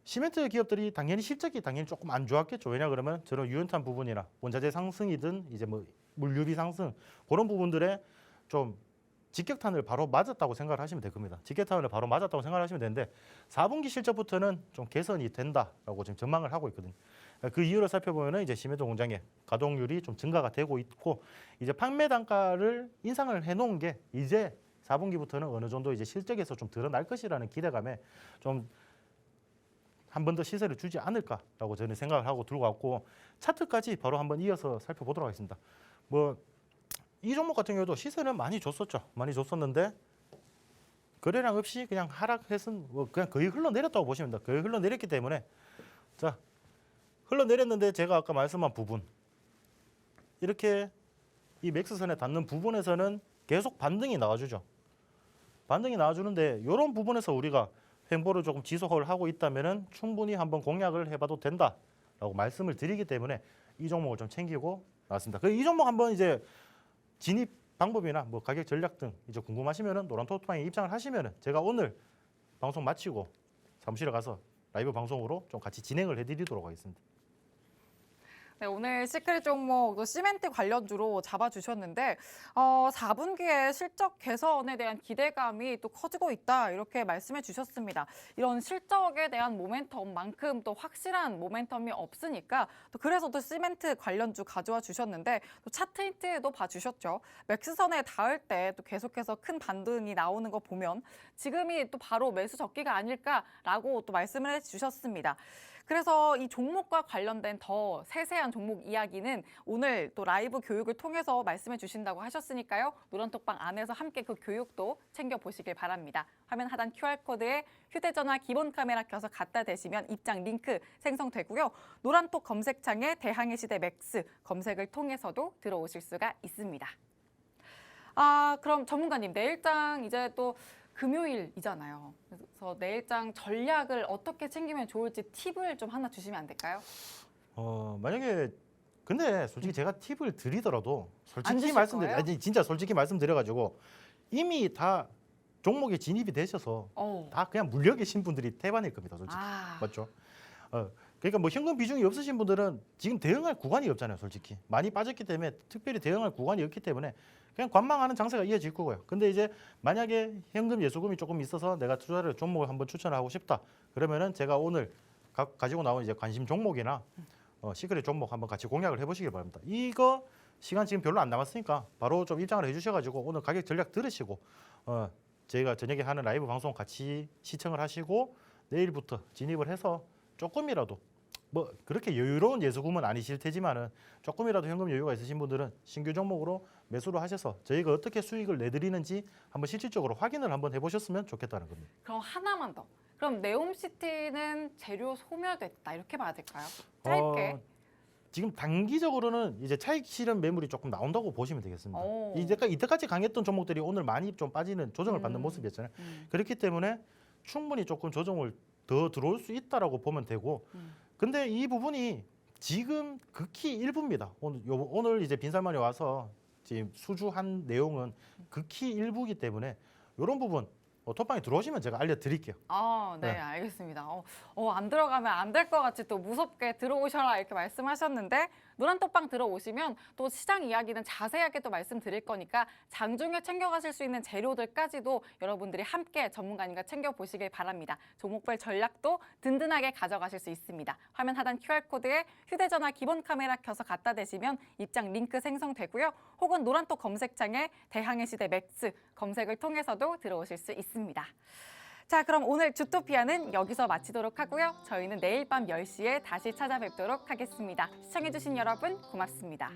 시멘트 기업들이 당연히 실적이 당연히 조금 안 좋았겠죠. 왜냐 그러면 저런 유연탄 부분이나 원자재 상승이든 이제 뭐 물류비 상승 그런 부분들에 좀 직격탄을 바로 맞았다고 생각을 하시면 될 겁니다. 직격탄을 바로 맞았다고 생각을 하시면 되는데 4분기 실적부터는 좀 개선이 된다라고 지금 전망을 하고 있거든요. 그 이유를 살펴보면은 이제 시멘트 공장의 가동률이 좀 증가가 되고 있고 이제 판매 단가를 인상을 해놓은 게 이제 4분기부터는 어느 정도 이제 실적에서 좀 드러날 것이라는 기대감에 좀 한 번 더 시세를 주지 않을까라고 저는 생각을 하고 들고 왔고 차트까지 바로 한번 이어서 살펴보도록 하겠습니다. 뭐 이 종목 같은 경우도 시세는 많이 줬었죠. 많이 줬었는데 거래량 없이 그냥 하락해선 뭐 그냥 거의 흘러내렸다고 보시면 됩니다. 거의 흘러내렸기 때문에 자 흘러내렸는데 제가 아까 말씀한 부분 이렇게 이 맥스선에 닿는 부분에서는 계속 반등이 나와주죠. 반등이 나와주는데 이런 부분에서 우리가 횡보를 조금 지속을 하고 있다면은 충분히 한번 공략을 해봐도 된다라고 말씀을 드리기 때문에 이 종목을 좀 챙기고 나왔습니다. 이 종목 한번 이제 진입 방법이나 뭐 가격 전략 등 이제 궁금하시면은 노란톡방에 입장을 하시면은 제가 오늘 방송 마치고 사무실에 가서 라이브 방송으로 좀 같이 진행을 해드리도록 하겠습니다. 네, 오늘 시크릿 종목 시멘트 관련주로 잡아주셨는데 4분기에 실적 개선에 대한 기대감이 또 커지고 있다 이렇게 말씀해 주셨습니다. 이런 실적에 대한 모멘텀만큼 또 확실한 모멘텀이 없으니까 또 그래서 또 시멘트 관련주 가져와 주셨는데 또 차트 힌트도 봐주셨죠. 맥스선에 닿을 때 또 계속해서 큰 반등이 나오는 거 보면 지금이 또 바로 매수 적기가 아닐까라고 또 말씀을 해주셨습니다. 그래서 이 종목과 관련된 더 세세한 종목 이야기는 오늘 또 라이브 교육을 통해서 말씀해 주신다고 하셨으니까요. 노란톡방 안에서 함께 그 교육도 챙겨보시길 바랍니다. 화면 하단 QR코드에 휴대전화 기본 카메라 켜서 갖다 대시면 입장 링크 생성되고요. 노란톡 검색창에 대항해 시대 맥스 검색을 통해서도 들어오실 수가 있습니다. 그럼 전문가님, 내일장 이제 또 금요일이잖아요. 그래서 내일장 전략을 어떻게 챙기면 좋을지 팁을 좀 하나 주시면 안 될까요? 만약에 근데 솔직히 제가 팁을 드리더라도 안 솔직히 주실 말씀드려 거예요? 아니 진짜 솔직히 말씀드려가지고 이미 다 종목에 진입이 되셔서 다 그냥 물려 계신 분들이 태반일 겁니다. 솔직히 맞죠? 그러니까 뭐 현금 비중이 없으신 분들은 지금 대응할 구간이 없잖아요. 솔직히 많이 빠졌기 때문에 특별히 대응할 구간이 없기 때문에 그냥 관망하는 장세가 이어질 거고요. 근데 이제 만약에 현금 예수금이 조금 있어서 내가 투자를 종목을 한번 추천하고 싶다. 그러면은 제가 오늘 가지고 나온 이제 관심 종목이나 시크릿 종목 한번 같이 공략을 해보시길 바랍니다. 이거 시간 지금 별로 안 남았으니까 바로 좀 입장을 해주셔가지고 오늘 가격 전략 들으시고 저희가 저녁에 하는 라이브 방송 같이 시청을 하시고 내일부터 진입을 해서 조금이라도 뭐 그렇게 여유로운 예수금은 아니실 테지만은 조금이라도 현금 여유가 있으신 분들은 신규 종목으로 매수를 하셔서 저희가 어떻게 수익을 내드리는지 한번 실질적으로 확인을 한번 해보셨으면 좋겠다는 겁니다. 그럼 하나만 더. 그럼 네옴시티는 재료 소멸됐다 이렇게 봐야 될까요? 짧게. 지금 단기적으로는 이제 차익 실현 매물이 조금 나온다고 보시면 되겠습니다. 이때까지 강했던 종목들이 오늘 많이 좀 빠지는 조정을 받는 모습이었잖아요. 그렇기 때문에 충분히 조금 조정을 더 들어올 수 있다라고 보면 되고, 근데 이 부분이 지금 극히 일부입니다. 오늘 이제 빈살만이 와서 지금 수주한 내용은 극히 일부이기 때문에 이런 부분 톡방에 들어오시면 제가 알려드릴게요. 네, 네. 알겠습니다. 안 들어가면 안 될 것 같이 또 무섭게 들어오셔라 이렇게 말씀하셨는데 노란톡방 들어오시면 또 시장 이야기는 자세하게 또 말씀드릴 거니까 장중에 챙겨가실 수 있는 재료들까지도 여러분들이 함께 전문가님과 챙겨보시길 바랍니다. 종목별 전략도 든든하게 가져가실 수 있습니다. 화면 하단 QR코드에 휴대전화 기본 카메라 켜서 갖다 대시면 입장 링크 생성되고요. 혹은 노란톡 검색창에 대항해 시대 맥스 검색을 통해서도 들어오실 수 있습니다. 자, 그럼 오늘 주토피아는 여기서 마치도록 하고요. 저희는 내일 밤 10시에 다시 찾아뵙도록 하겠습니다. 시청해주신 여러분 고맙습니다.